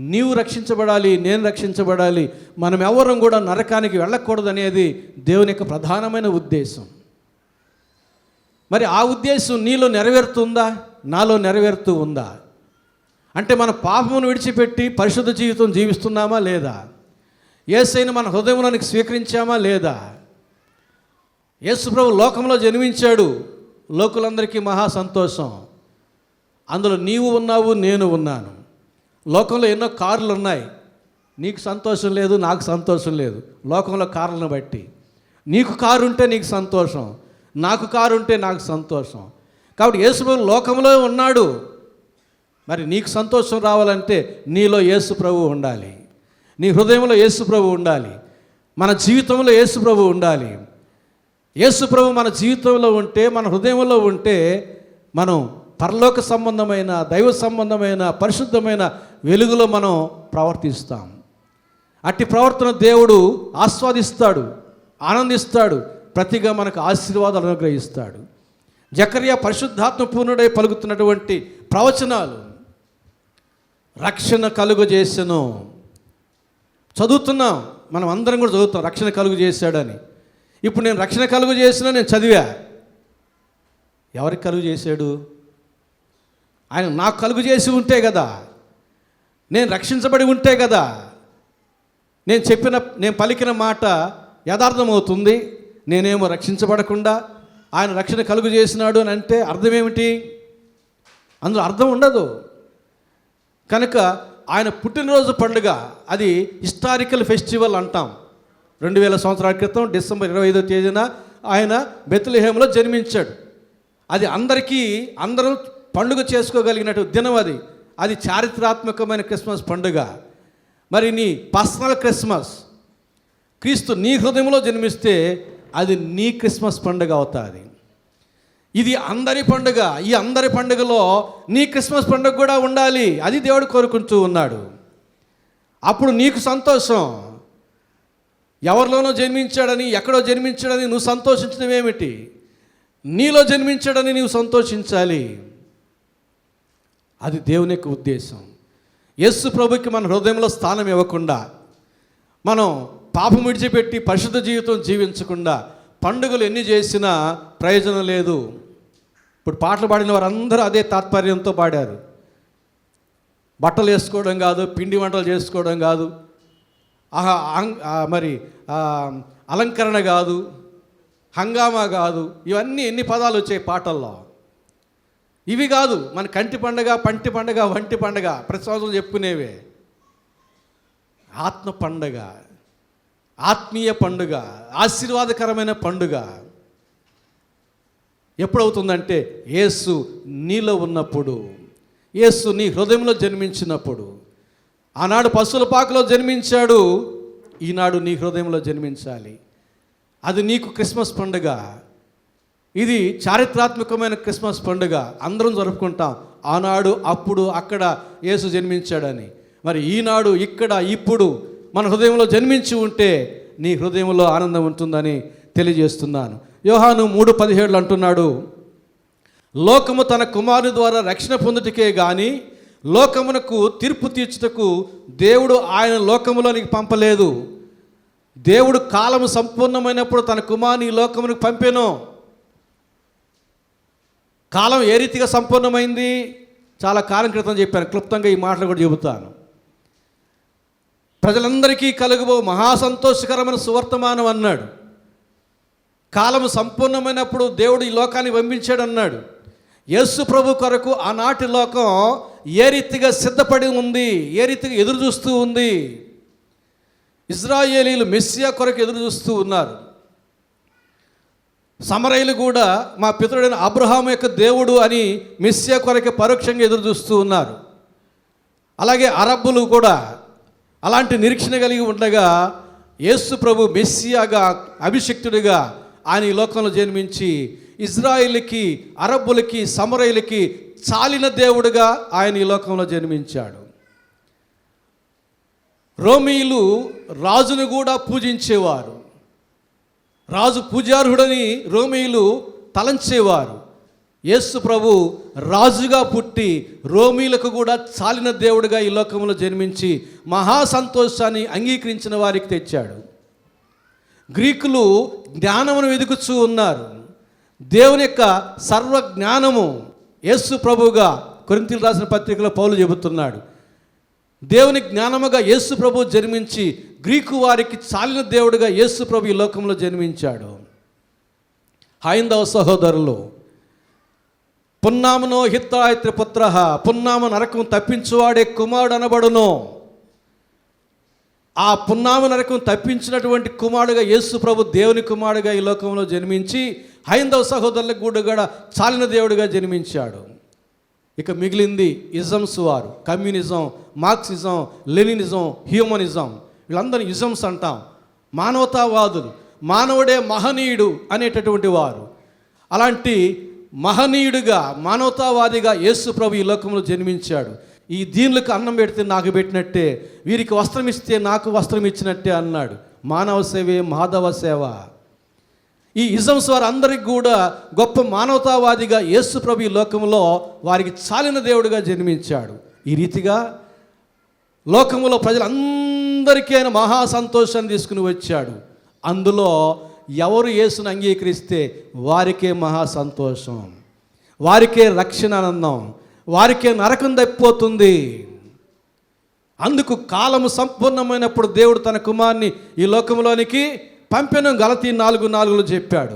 నీవు రక్షించబడాలి, నేను రక్షించబడాలి, మనం ఎవరం కూడా నరకానికి వెళ్ళకూడదు అనేది దేవుని యొక్క ప్రధానమైన ఉద్దేశం. మరి ఆ ఉద్దేశం నీలో నెరవేరుతుందా? నాలో నెరవేరుతూ ఉందా? అంటే మన పాపమును విడిచిపెట్టి పరిశుద్ధ జీవితం జీవిస్తున్నామా లేదా? యేసయ్యను మన హృదయంలోనికి స్వీకరించామా లేదా? యేసు ప్రభు లోకంలో జన్మించాడు. లోకులందరికీ మహా సంతోషం. అందులో నీవు ఉన్నావు, నేను ఉన్నాను. లోకంలో ఎన్నో కార్లు ఉన్నాయి. నీకు సంతోషం లేదు, నాకు సంతోషం లేదు. లోకంలో కార్లను బట్టి నీకు కారు ఉంటే నీకు సంతోషం, నాకు కారు ఉంటే నాకు సంతోషం. కాబట్టి యేసు ప్రభు లోకంలో ఉన్నాడు. మరి నీకు సంతోషం రావాలంటే నీలో యేసు ప్రభు ఉండాలి, నీ హృదయంలో యేసు ప్రభు ఉండాలి, మన జీవితంలో యేసు ప్రభు ఉండాలి. యేసు ప్రభు మన జీవితంలో ఉంటే, మన హృదయంలో ఉంటే మనం పరలోక సంబంధమైన, దైవ సంబంధమైన, పరిశుద్ధమైన వెలుగులో మనం ప్రవర్తిస్తాం. అట్టి ప్రవర్తన దేవుడు ఆస్వాదిస్తాడు, ఆనందిస్తాడు, ప్రతిగా మనకు ఆశీర్వాదాలు అనుగ్రహిస్తాడు. జకర్యా పరిశుద్ధాత్మ పూర్ణుడై పలుకుతున్నటువంటి ప్రవచనాలు రక్షణ కలుగజేసెను. చదువుతున్నాం, మనం అందరం కూడా చదువుతాం రక్షణ కలుగజేశాడని. ఇప్పుడు నేను రక్షణ కలుగు చేసినా నేను చదివా. ఎవరికి కలుగు చేశాడు? ఆయన నాకు కలుగు చేసి ఉంటే కదా, నేను రక్షించబడి ఉంటే కదా నేను పలికిన మాట యథార్థమవుతుంది. నేనేమో రక్షించబడకుండా ఆయన రక్షణ కలుగు చేసినాడు అని అంటే అర్థం ఏమిటి? అందులో అర్థం ఉండదు. కనుక ఆయన పుట్టినరోజు పండుగ, అది హిస్టారికల్ ఫెస్టివల్ అంటాం. 2000 సంవత్సరాల క్రితం డిసెంబర్ 25వ తేదీన ఆయన బెత్లెహేములో జన్మించాడు. అది అందరం పండుగ చేసుకోగలిగినట్టు దినం అది. అది చారిత్రాత్మకమైన క్రిస్మస్ పండుగ. మరి నీ పర్సనల్ క్రిస్మస్, క్రీస్తు నీ హృదయంలో జన్మిస్తే అది నీ క్రిస్మస్ పండుగ అవుతుంది. ఇది అందరి పండుగ. ఈ అందరి పండుగలో నీ క్రిస్మస్ పండుగ కూడా ఉండాలి. అది దేవుడు కోరుకుంటూ ఉన్నాడు. అప్పుడు నీకు సంతోషం. ఎవరిలోనో జన్మించాడని, ఎక్కడో జన్మించాడని నువ్వు సంతోషించడం ఏమిటి? నీలో జన్మించాడని నీవు సంతోషించాలి. అది దేవుని యొక్క ఉద్దేశం. యేసు ప్రభుకి మన హృదయంలో స్థానం ఇవ్వకుండా, మనం పాపం విడిచిపెట్టి పరిశుద్ధ జీవితం జీవించకుండా పండుగలు ఎన్ని చేసినా ప్రయోజనం లేదు. ఇప్పుడు పాటలు పాడిన వారందరూ అదే తాత్పర్యంతో పాడారు. బట్టలు వేసుకోవడం కాదు, పిండి వంటలు చేసుకోవడం కాదు, మరి అలంకరణ కాదు, హంగామా కాదు, ఇవన్నీ ఎన్ని పదాలు వచ్చాయి పాటల్లో. ఇవి కాదు మన కంటి పండగ, పంటి పండగ, వంటి పండగ ప్రతి సంవత్సరం చెప్పుకునేవే. ఆత్మ పండగ, ఆత్మీయ పండుగ, ఆశీర్వాదకరమైన పండుగ ఎప్పుడవుతుందంటే యేసు నీలో ఉన్నప్పుడు, యేసు నీ హృదయంలో జన్మించినప్పుడు. ఆనాడు పశువుల పాకలో జన్మించాడు, ఈనాడు నీ హృదయంలో జన్మించాలి. అది నీకు క్రిస్మస్ పండుగ. ఇది చారిత్రాత్మకమైన క్రిస్మస్ పండుగ, అందరం జరుపుకుంటాం. ఆనాడు, అప్పుడు, అక్కడ యేసు జన్మించాడని. మరి ఈనాడు, ఇక్కడ, ఇప్పుడు మన హృదయంలో జన్మించి ఉంటే నీ హృదయంలో ఆనందం ఉంటుందని తెలియజేస్తున్నాను. యోహాను 3:17 అంటున్నాడు, లోకము తన కుమారుని ద్వారా రక్షణ పొందుటకే గాని లోకమునకు తీర్పు తీర్చుటకు దేవుడు ఆయన లోకములోనికి పంపలేదు. దేవుడు కాలము సంపూర్ణమైనప్పుడు తన కుమారుని ఈ లోకమునికి పంపెను. కాలం ఏ రీతిగా సంపూర్ణమైంది? చాలా కాలం క్రితం చెప్పాను, క్లుప్తంగా ఈ మాటలు కూడా చెబుతాను. ప్రజలందరికీ కలుగుబో మహాసంతోషకరమైన సువర్తమానం అన్నాడు. కాలము సంపూర్ణమైనప్పుడు దేవుడు ఈ లోకాన్ని పంపించాడు అన్నాడు. యేసు ప్రభు కొరకు ఆనాటి లోకం ఏ రీతిగా సిద్ధపడి ఉంది, ఏ రీతిగా ఎదురు చూస్తూ ఉంది. ఇజ్రాయేలీలు మెస్సియా కొరకు ఎదురు చూస్తూ ఉన్నారు. సమరయులు కూడా మా పితరుడైన అబ్రహాము యొక్క దేవుడు అని మెస్సియా కొరకు పరోక్షంగా ఎదురు చూస్తూ ఉన్నారు. అలాగే అరబ్బులు కూడా అలాంటి నిరీక్షణ కలిగి ఉండగా యేసు ప్రభు మెస్సియాగా, అభిషిక్తుడిగా ఆయన ఈ లోకంలో జన్మించి ఇజ్రాయిల్కి, అరబ్బులకి, సమరయులకి చాలిన దేవుడుగా ఆయన ఈ లోకంలో జన్మించాడు. రోమీయులు రాజును కూడా పూజించేవారు. రాజు పూజార్హుడని రోమీయులు తలంచేవారు. యేసు ప్రభు రాజుగా పుట్టి రోమీలకు కూడా చాలిన దేవుడిగా ఈ లోకంలో జన్మించి మహా సంతోషాన్ని అంగీకరించిన వారికి తెచ్చాడు. గ్రీకులు జ్ఞానమును వెతుకుతూ ఉన్నారు. దేవుని యొక్క సర్వ జ్ఞానము యేసు ప్రభువుగా కొరింథీయులకు రాసిన పత్రికలో పౌలు చెబుతున్నాడు. దేవుని జ్ఞానముగా యేసు ప్రభు జన్మించి గ్రీకు వారికి చాలిన దేవుడిగా యేసు ప్రభు ఈ లోకంలో జన్మించాడు. హైందవ సహోదరులు, పున్నామనో హిత్తాయిత్ర పుత్ర, పున్నామ నరకం తప్పించువాడే కుమారుడు అనబడును. ఆ పున్నామ నరకం తప్పించినటువంటి కుమారుడుగా యేసు ప్రభు దేవుని కుమారుడుగా ఈ లోకంలో జన్మించి హైందవ సహోదరులకు కూడా చాలిన దేవుడిగా జన్మించాడు. ఇక మిగిలింది ఇజమ్స్ వారు, కమ్యూనిజం, మార్క్సిజం, లెనినిజం, హ్యూమనిజం, వీళ్ళందరూ ఇజమ్స్ అంటాం. మానవతావాదులు, మానవుడే మహనీయుడు అనేటటువంటి వారు. అలాంటి మహనీయుడిగా, మానవతావాదిగా యేసు ప్రభు ఈ లోకంలో జన్మించాడు. ఈ దీనులకు అన్నం పెడితే నాకు పెట్టినట్టే, వీరికి వస్త్రం ఇస్తే నాకు వస్త్రం ఇచ్చినట్టే అన్నాడు. మానవ సేవే మాధవ సేవ. ఈ ఇజమ్స్ వారు అందరికి కూడా గొప్ప మానవతావాదిగా యేసు ప్రభు ఈ లోకంలో వారికి చాలిన దేవుడిగా జన్మించాడు. ఈ రీతిగా లోకంలో ప్రజలందరికీ ఆయన మహా సంతోషాన్ని తీసుకుని వచ్చాడు. అందులో ఎవరు యేసును అంగీకరిస్తే వారికే మహా సంతోషం, వారికే రక్షణ ఆనందం, వారికే నరకం తప్పిపోతుంది. అందుకు కాలము సంపూర్ణమైనప్పుడు దేవుడు తన కుమారుని ఈ లోకంలోనికి పంపెను. గలతీ 4:4 చెప్పాడు.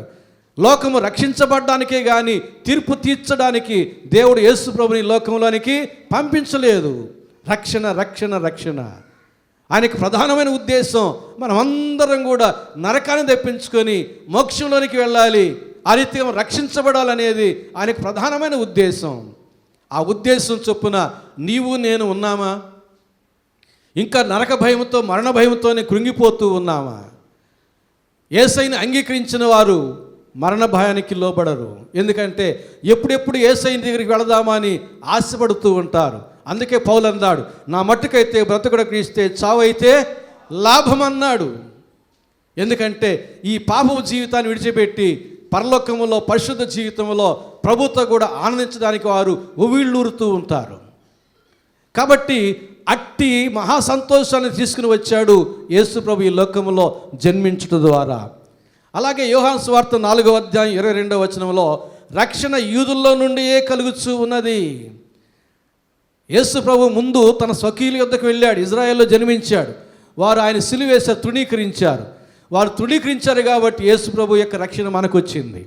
లోకము రక్షించబడ్డానికే కానీ తీర్పు తీర్చడానికి దేవుడు యేసు ప్రభుని లోకంలోనికి పంపించలేదు. రక్షణ, రక్షణ, రక్షణ ఆయనకు ప్రధానమైన ఉద్దేశం మనమందరం కూడా నరకాన్ని తెప్పించుకొని మోక్షంలోనికి వెళ్ళాలి, ఆ రీతిగా రక్షించబడాలనేది ఆయనకు ప్రధానమైన ఉద్దేశం. ఆ ఉద్దేశం చొప్పున నీవు నేను ఉన్నామా? ఇంకా నరక భయంతో, మరణ భయంతోనే కృంగిపోతూ ఉన్నామా? యేసయ్యని అంగీకరించిన వారు మరణ భయానికి లోబడరు. ఎందుకంటే ఎప్పుడెప్పుడు యేసయ్య దగ్గరికి వెళదామా అని ఆశపడుతూ ఉంటారు. అందుకే పౌలు అన్నాడు, నా మట్టుకైతే బ్రతుకుడ క్రీస్తే, చావైతే లాభం అన్నాడు. ఎందుకంటే ఈ పాపపు జీవితాన్ని విడిచిపెట్టి పరలోకములో, పరిశుద్ధ జీవితంలో ప్రభుతో కూడా ఆనందించడానికి వారు ఉవ్విళ్ళూరుతూ ఉంటారు. కాబట్టి అట్టి మహా సంతోషాన్ని తీసుకుని వచ్చాడు యేసు ప్రభు ఈ లోకములో జన్మించుట ద్వారా. అలాగే యోహాను సువార్త 4:22 రక్షణ యూదుల్లో నుండియే కలుగుచూ ఉన్నది. యేసు ప్రభు ముందు తన స్వకీయుల యొద్దకు వెళ్ళాడు, ఇజ్రాయెల్లో జన్మించాడు. వారు ఆయన సిలువేశారు, తృణీకరించారు. వారు తృణీకరించారు కాబట్టి యేసు ప్రభు యొక్క రక్షణ మనకు వచ్చింది.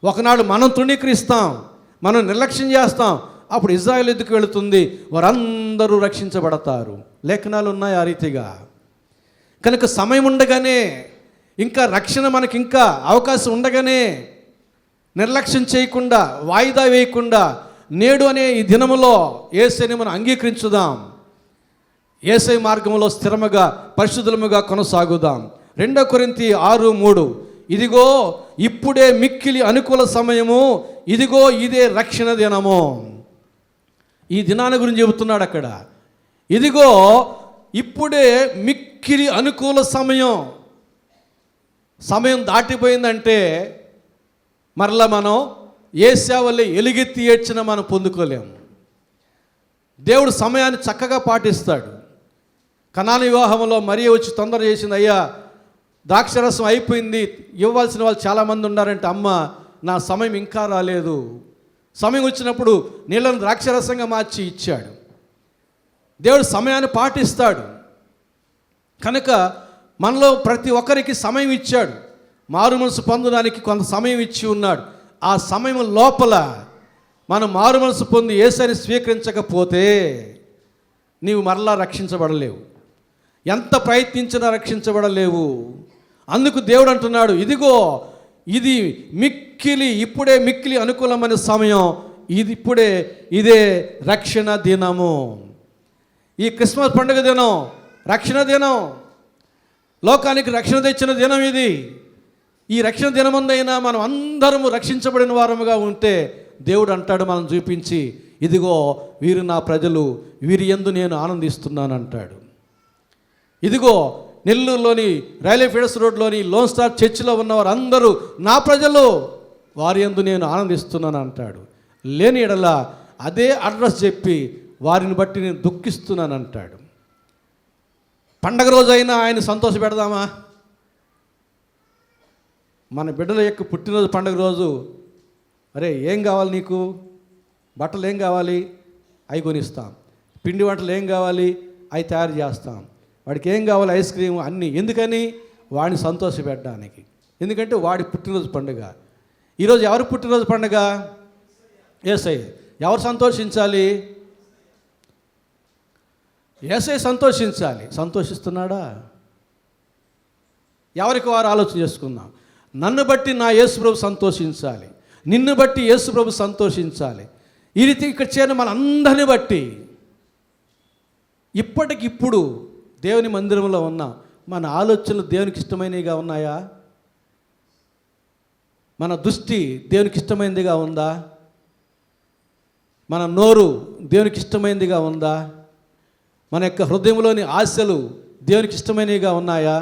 ఒకనాడు మనం తృణీకరిస్తాం, మనం నిర్లక్ష్యం చేస్తాం, అప్పుడు ఇజ్రాయెల్ ఎద్దుకు వెళుతుంది, వారందరూ రక్షించబడతారు. లేఖనాలు ఉన్నాయి ఆ రీతిగా. కనుక సమయం ఉండగానే, ఇంకా రక్షణ మనకి ఇంకా అవకాశం ఉండగానే నిర్లక్ష్యం చేయకుండా, వాయిదా వేయకుండా నేడు అనే ఈ దినములో యేసయ్యని మనం అంగీకరించుదాం. యేసయ్య మార్గంలో స్థిరముగా, పరిశుద్ధముగా కొనసాగుదాం. 2 కొరింథీ 6:3 ఇదిగో ఇప్పుడే మిక్కిలి అనుకూల సమయము, ఇదిగో ఇదే రక్షణ దినము. ఈ దినాన్ని గురించి చెబుతున్నాడు అక్కడ. ఇదిగో ఇప్పుడే మిక్కిలి అనుకూల సమయం. సమయం దాటిపోయిందంటే మరలా మనం ఏ సేవల్ని ఎలుగెత్తి ఏడ్చినా మనం పొందుకోలేము. దేవుడు సమయాన్ని చక్కగా పాటిస్తాడు. కనాను వివాహంలో మరియ వచ్చి తొందర చేసింది, అయ్యా ద్రాక్షరసం అయిపోయింది, ఇవ్వాల్సిన వాళ్ళు చాలామంది ఉన్నారంటే, అమ్మ నా సమయం ఇంకా రాలేదు. సమయం వచ్చినప్పుడు నీళ్ళను ద్రాక్షరసంగా మార్చి ఇచ్చాడు. దేవుడు సమయాన్ని పాటిస్తాడు. కనుక మనలో ప్రతి ఒక్కరికి సమయం ఇచ్చాడు. మారు మనసు పొందడానికి కొంత సమయం ఇచ్చి ఉన్నాడు. ఆ సమయం లోపల మనం మారు మనసు పొంది యేసుని స్వీకరించకపోతే నీవు మరలా రక్షించబడలేవు. ఎంత ప్రయత్నించినా రక్షించబడలేవు. అందుకు దేవుడు అంటున్నాడు, ఇదిగో ఇది ఇప్పుడే మిక్కిలి అనుకూలమైన సమయం, ఇదే రక్షణ దినము. ఈ క్రిస్మస్ పండుగ దినం రక్షణ దినం, లోకానికి రక్షణ తెచ్చిన దినం ఇది. ఈ రక్షణ దినమందైనా మనం అందరము రక్షించబడిన వారముగా ఉంటే దేవుడు అంటాడు మనం చూపించి, ఇదిగో వీరు నా ప్రజలు, వీరి యందు నేను ఆనందిస్తున్నాను అంటాడు. ఇదిగో నెల్లూరులోని రైల్వే ఫీడర్స్ రోడ్లోని లోన్ స్టార్ చర్చిలో ఉన్నవారు అందరూ నా ప్రజలు, వారి యందు నేను ఆనందిస్తున్నాను అంటాడు. లేని ఎడల అదే అడ్రస్ చెప్పి వారిని బట్టి నేను దుఃఖిస్తున్నాను అంటాడు. పండగ రోజైనా ఆయన సంతోష పెడదామా? మన బిడ్డల యొక్క పుట్టినరోజు పండుగ రోజు, అరే ఏం కావాలి నీకు, బట్టలు ఏం కావాలి, అవి కొనిస్తాం. పిండి వంటలు ఏం కావాలి, అవి తయారు చేస్తాం. వాడికి ఏం కావాలి, ఐస్ క్రీమ్, అన్నీ. ఎందుకని? వాడిని సంతోష పెట్టడానికి. ఎందుకంటే వాడి పుట్టినరోజు పండుగ. ఈరోజు ఎవరి పుట్టినరోజు పండుగ? యేసయ్య. ఎవరు సంతోషించాలి? యేసయ్య సంతోషించాలి. సంతోషిస్తున్నాడా? ఎవరికి వారు ఆలోచన చేసుకుందాం. నన్ను బట్టి నా యేసుప్రభు సంతోషించాలి, నిన్ను బట్టి యేసుప్రభు సంతోషించాలి. ఈ రీతి ఇక్కడ చేరిన మన అందరిని బట్టి ఇప్పటికిప్పుడు దేవుని మందిరంలో ఉన్న మన ఆలోచనలు దేవునికి ఇష్టమైనవిగా ఉన్నాయా? మన దృష్టి దేవునికి ఇష్టమైనదిగా ఉందా? మన నోరు దేవునికి ఇష్టమైనదిగా ఉందా? మన యొక్క హృదయంలోని ఆశలు దేవునికి ఇష్టమైనవిగా ఉన్నాయా?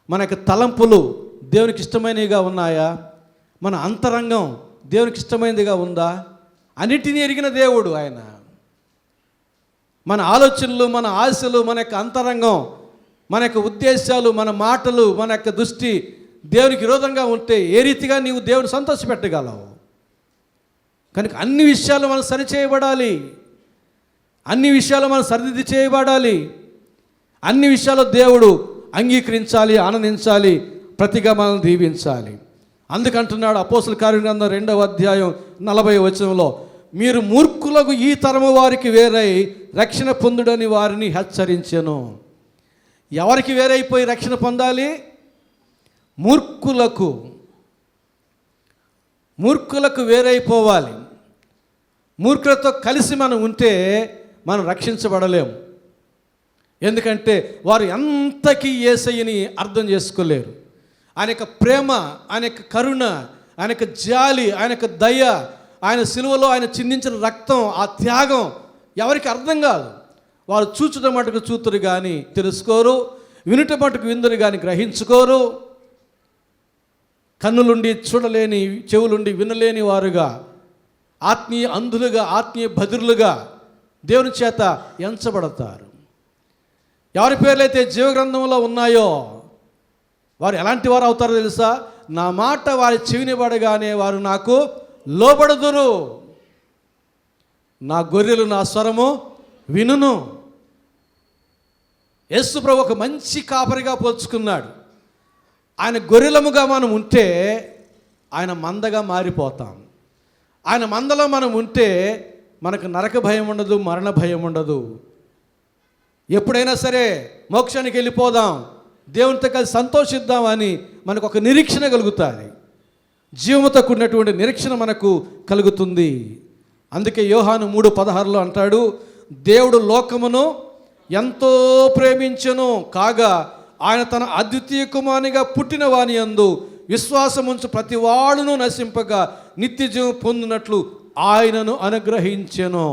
మన యొక్క తలంపులు దేవునికి ఇష్టమైనవిగా ఉన్నాయా? మన అంతరంగం దేవునికి ఇష్టమైనదిగా ఉందా? అన్నిటినీ ఎరిగిన దేవుడు ఆయన. మన ఆలోచనలు, మన ఆశలు, మన యొక్క అంతరంగం, మన యొక్క ఉద్దేశాలు, మన మాటలు, మన యొక్క దృష్టి దేవునికి విరోధంగా ఉంటే ఏ రీతిగా నీవు దేవుని సంతోషపెట్టగలవు? కనుక అన్ని విషయాలు మనం సరిచేయబడాలి, అన్ని విషయాలు మనం సరిదిద్ది చేయబడాలి, అన్ని విషయాలు దేవుడు అంగీకరించాలి, ఆనందించాలి, ప్రతిగా మనం దీవించాలి. అందుకంటున్నాడు అపోస్తలుల కార్యగ్రంథం 2వ అధ్యాయం 40వ వచనంలో, మీరు మూర్ఖులకు ఈ తరము వారికి వేరై రక్షణ పొందుడని వారిని హెచ్చరించెను. ఎవరికి వేరైపోయి రక్షణ పొందాలి? మూర్ఖులకు వేరైపోవాలి. మూర్ఖులతో కలిసి మనం ఉంటే మనం రక్షించబడలేము. ఎందుకంటే వారు ఎంతకీ యేసయ్యని అర్థం చేసుకోలేరు. ఆయన యొక్క ప్రేమ, ఆయన యొక్క కరుణ, ఆయన యొక్క జాలి, ఆయన యొక్క దయ, ఆయన సిలువలో ఆయన చిందించిన రక్తం, ఆ త్యాగం ఎవరికి అర్థం కాదు. వారు చూచుట మటుకు చూతురు కానీ తెలుసుకోరు, వినుట మటుకు విందురు కానీ గ్రహించుకోరు. కన్నులుండి చూడలేని, చెవులుండి వినలేని వారుగా, ఆత్మీయ అంధులుగా, ఆత్మీయ బధిరులుగా దేవుని చేత ఎంచబడతారు. ఎవరి పేర్లైతే జీవగ్రంథంలో ఉన్నాయో వారు ఎలాంటి వారు అవుతారో తెలుసా? నా మాట వారి చెవిని పడగానే వారు నాకు లోబడుదురు, నా గొర్రెలు నా స్వరము వినును. యేసు ప్రభు ఒక మంచి కాపరిగా పోల్చుకున్నాడు. ఆయన గొర్రెలముగా మనం ఉంటే ఆయన మందగా మారిపోతాం. ఆయన మందలో మనం ఉంటే మనకు నరక భయం ఉండదు, మరణ భయం ఉండదు. ఎప్పుడైనా సరే మోక్షానికి వెళ్ళిపోదాం, దేవునితో కలిసి సంతోషిద్దాం అని మనకు ఒక నిరీక్షణ కలుగుతుంది. జీవముతో కూడినటువంటి నిరీక్షణ మనకు కలుగుతుంది. అందుకే యోహాను 3:16 అంటాడు, దేవుడు లోకమును ఎంతో ప్రేమించెను కాగా ఆయన తన అద్వితీయ కుమారునిగా పుట్టిన వాని యందు విశ్వాసముంచు ప్రతి వాడును నశింపగా నిత్య జీవం పొందినట్లు ఆయనను అనుగ్రహించెను.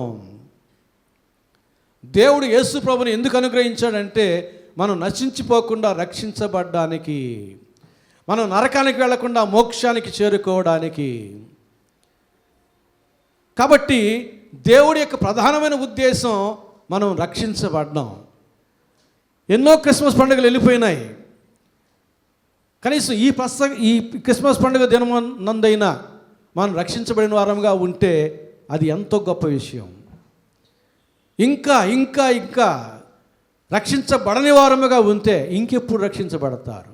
దేవుడు యేసు ప్రభుని ఎందుకు అనుగ్రహించాడంటే మనం నశించిపోకుండా రక్షించబడ్డానికి, మనం నరకానికి వెళ్లకుండా మోక్షానికి చేరుకోవడానికి. కాబట్టి దేవుడి యొక్క ప్రధానమైన ఉద్దేశం మనం రక్షించబడ్డాం. ఎన్నో క్రిస్మస్ పండుగలు వెళ్ళిపోయినాయి. కనీసం ఈ క్రిస్మస్ పండుగ దినమందైనా మనం రక్షించబడిన వారంగా ఉంటే అది ఎంతో గొప్ప విషయం. ఇంకా ఇంకా ఇంకా రక్షించబడని వారముగా ఉంటే ఇంకెప్పుడు రక్షించబడతారు,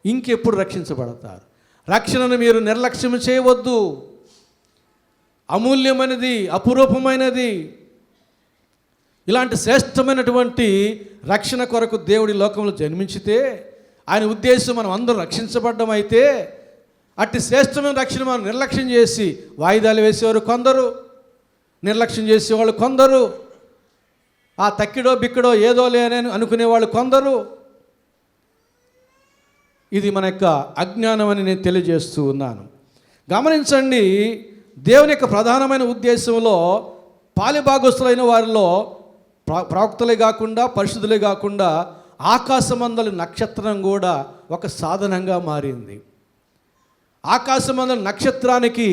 ఇంకెప్పుడు రక్షించబడతారు. రక్షణను మీరు నిర్లక్ష్యం చేయవద్దు. అమూల్యమైనది, అపురూపమైనది. ఇలాంటి శ్రేష్టమైనటువంటి రక్షణ కొరకు దేవుడి లోకంలో జన్మించితే ఆయన ఉద్దేశం మనం అందరూ రక్షించబడ్డం అయితే, అట్టి శ్రేష్టమైన రక్షణ మనం నిర్లక్ష్యం చేసి వాయిదాలు వేసేవారు కొందరు, నిర్లక్ష్యం చేసేవాళ్ళు కొందరు, ఆ తక్కిడో బిక్కడో ఏదో లేనని అనుకునేవాళ్ళు కొందరు. ఇది మన యొక్క అజ్ఞానం అని నేను తెలియజేస్తూ ఉన్నాను. గమనించండి, దేవుని యొక్క ప్రధానమైన ఉద్దేశంలో పాలిభాగస్తులైన వారిలో ప్రవక్తలే కాకుండా పరిశుద్ధులే కాకుండా ఆకాశమందలి నక్షత్రం కూడా ఒక సాధనంగా మారింది. ఆకాశమందలి నక్షత్రానికి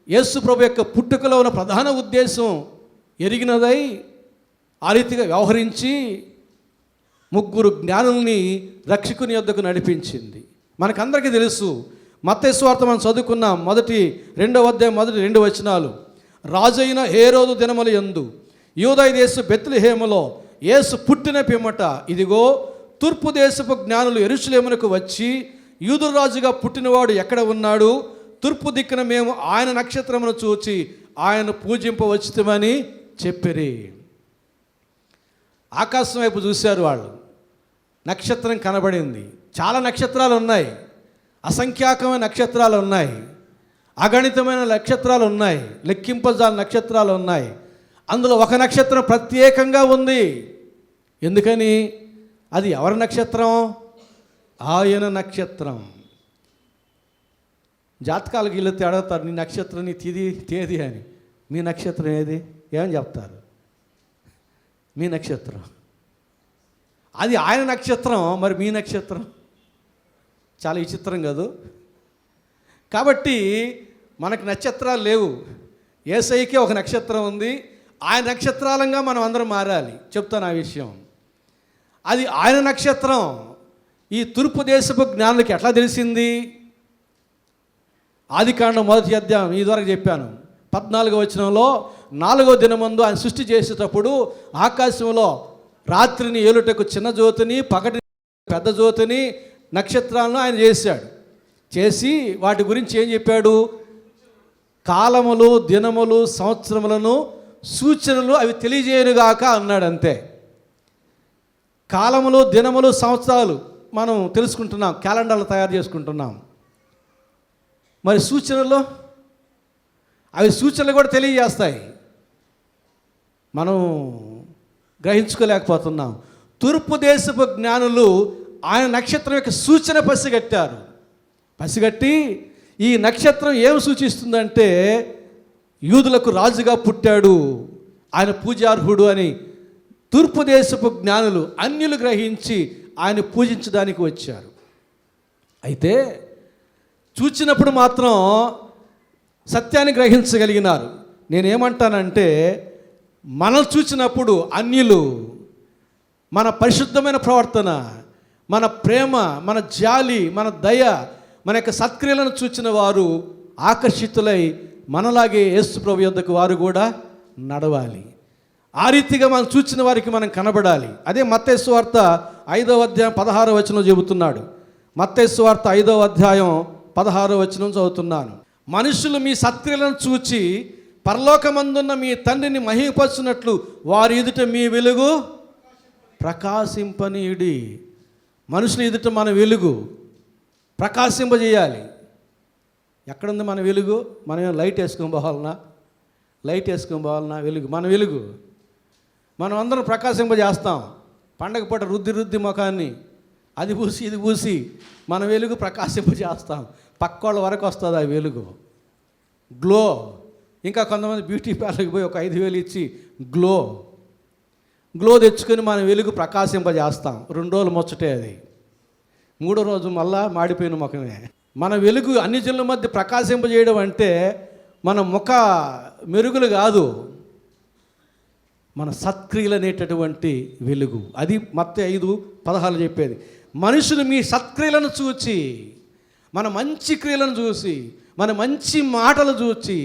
యేసు ప్రభు యొక్క పుట్టుకలో ఉన్న ప్రధాన ఉద్దేశం ఎరిగినదై ఆ రీతిగా వ్యవహరించి ముగ్గురు జ్ఞానుల్ని రక్షకుని యొద్దకు నడిపించింది. మనకందరికీ తెలుసు, మత్తయి సువార్త మనం చదువుకున్నాం. 2వ అధ్యాయం 2 వచనాలు. రాజైన హేరోదు దినముల యందు యూదయ దేశ బెత్లెహేములో యేసు పుట్టిన పిమ్మట ఇదిగో తూర్పు దేశపు జ్ఞానులు యెరూషలేమునకు వచ్చి యూదుల రాజుగా పుట్టినవాడు ఎక్కడ ఉన్నాడు, తూర్పు దిక్కున మేము ఆయన నక్షత్రమును చూచి ఆయన పూజింపవచ్చుమని చెప్పిరి. ఆకాశం వైపు చూశారు వాళ్ళు. నక్షత్రం కనబడింది. చాలా నక్షత్రాలు ఉన్నాయి, అసంఖ్యాకమైన నక్షత్రాలు ఉన్నాయి, అగణితమైన నక్షత్రాలు ఉన్నాయి, లెక్కింపజాల నక్షత్రాలు ఉన్నాయి. అందులో ఒక నక్షత్రం ప్రత్యేకంగా ఉంది. ఎందుకని? అది ఎవరి నక్షత్రం? ఆయన నక్షత్రం. జాతకాలకు వీళ్ళతో అడుగుతారు, నీ నక్షత్రం, నీ తేదీ అని. మీ నక్షత్రం ఏది? ఏమని చెప్తారు? మీ నక్షత్రం. అది ఆయన నక్షత్రం, మరి మీ నక్షత్రం చాలా విచిత్రం కాదు? కాబట్టి మనకు నక్షత్రాలు లేవు. యేసయ్యకే ఒక నక్షత్రం ఉంది. ఆయన నక్షత్రాలంగా మనం అందరం మారాలి. చెప్తాను ఆ విషయం. అది ఆయన నక్షత్రం. ఈ తూర్పు దేశపు జ్ఞానులకి ఎట్లా తెలిసింది? ఆదికాండం 1వ అధ్యాయం ఇదివరకు చెప్పాను. 14వ వచనంలో 4వ దినమందు ఆయన సృష్టి చేసేటప్పుడు ఆకాశంలో రాత్రిని ఏలుటకు చిన్న జ్యోతిని, పగటిని పెద్ద జ్యోతిని, నక్షత్రాలను ఆయన చేశాడు. చేసి వాటి గురించి ఏం చెప్పాడు? కాలములు, దినములు, సంవత్సరములను, సూచనలు అవి తెలియజేయనుగాక అన్నాడు. అంతే. కాలములు, దినములు, సంవత్సరాలు మనం తెలుసుకుంటున్నాం, క్యాలెండర్లు తయారు చేసుకుంటున్నాం. మరి సూచనలు, అవి సూచనలు కూడా తెలియజేస్తాయి, మనం గ్రహించుకోలేకపోతున్నాం. తూర్పు దేశపు జ్ఞానులు ఆయన నక్షత్రం యొక్క సూచన పసిగట్టారు. పసిగట్టి ఈ నక్షత్రం ఏం సూచిస్తుందంటే యూదులకు రాజుగా పుట్టాడు, ఆయన పూజార్హుడు అని తూర్పు దేశపు జ్ఞానులు అన్యులు గ్రహించి ఆయన పూజించడానికి వచ్చారు. అయితే చూచినప్పుడు మాత్రం సత్యాన్ని గ్రహించగలిగినారు. నేనేమంటానంటే మనం చూచినప్పుడు అన్యులు మన పరిశుద్ధమైన ప్రవర్తన, మన ప్రేమ, మన జాలి, మన దయ, మన యొక్క సత్క్రియలను చూచిన వారు ఆకర్షితులై మనలాగే యేసు ప్రభు యొద్దకు వారు కూడా నడవాలి. ఆ రీతిగా మనం చూచిన వారికి మనం కనబడాలి. అదే మత్తయి సువార్త 5వ అధ్యాయం 16వ వచనం చెబుతున్నాడు. మత్తయి సువార్త 5వ అధ్యాయం 16వ వచనం చదువుతున్నాను. మనుషులు మీ సత్క్రియలను చూచి పరలోకమందున్న మీ తండ్రిని మహిమపరచునట్లు వారి ఎదుట మీ వెలుగు ప్రకాశింపనీయుడి. మనుషుల ఎదుట మన వెలుగు ప్రకాశింపజేయాలి. ఎక్కడుంది మన వెలుగు? మనం లైట్ వేసుకొని పోవాలన్నా? లైట్ వేసుకొని పోవాలన్నా? వెలుగు, మన వెలుగు మనం అందరం ప్రకాశింపజేస్తాం. పండగ పూట రుద్ది ముఖాన్ని అది పూసి ఇది పూసి మన వెలుగు ప్రకాశింపజేస్తాం. పక్కోళ్ళ వరకు వస్తుంది ఆ వెలుగు, గ్లో. ఇంకా కొంతమంది బ్యూటీ పార్లర్కి పోయి ఒక 5,000 ఇచ్చి గ్లో తెచ్చుకొని మన వెలుగు ప్రకాశింపజేస్తాం. 2 రోజులు ముచ్చటే అది. 3వ రోజు మళ్ళా మాడిపోయిన ముఖమే. మన వెలుగు అన్ని జనుల మధ్య ప్రకాశింపజేయడం అంటే మన ముఖ మెరుగులు కాదు, మన సత్క్రియలు అనేటటువంటి వెలుగు. అది మత్తయి 5:16 చెప్పేది. మనుషులు మీ సత్క్రియలను చూచి, మన మంచి క్రియలను చూసి, మన మంచి మాటలు చూచి,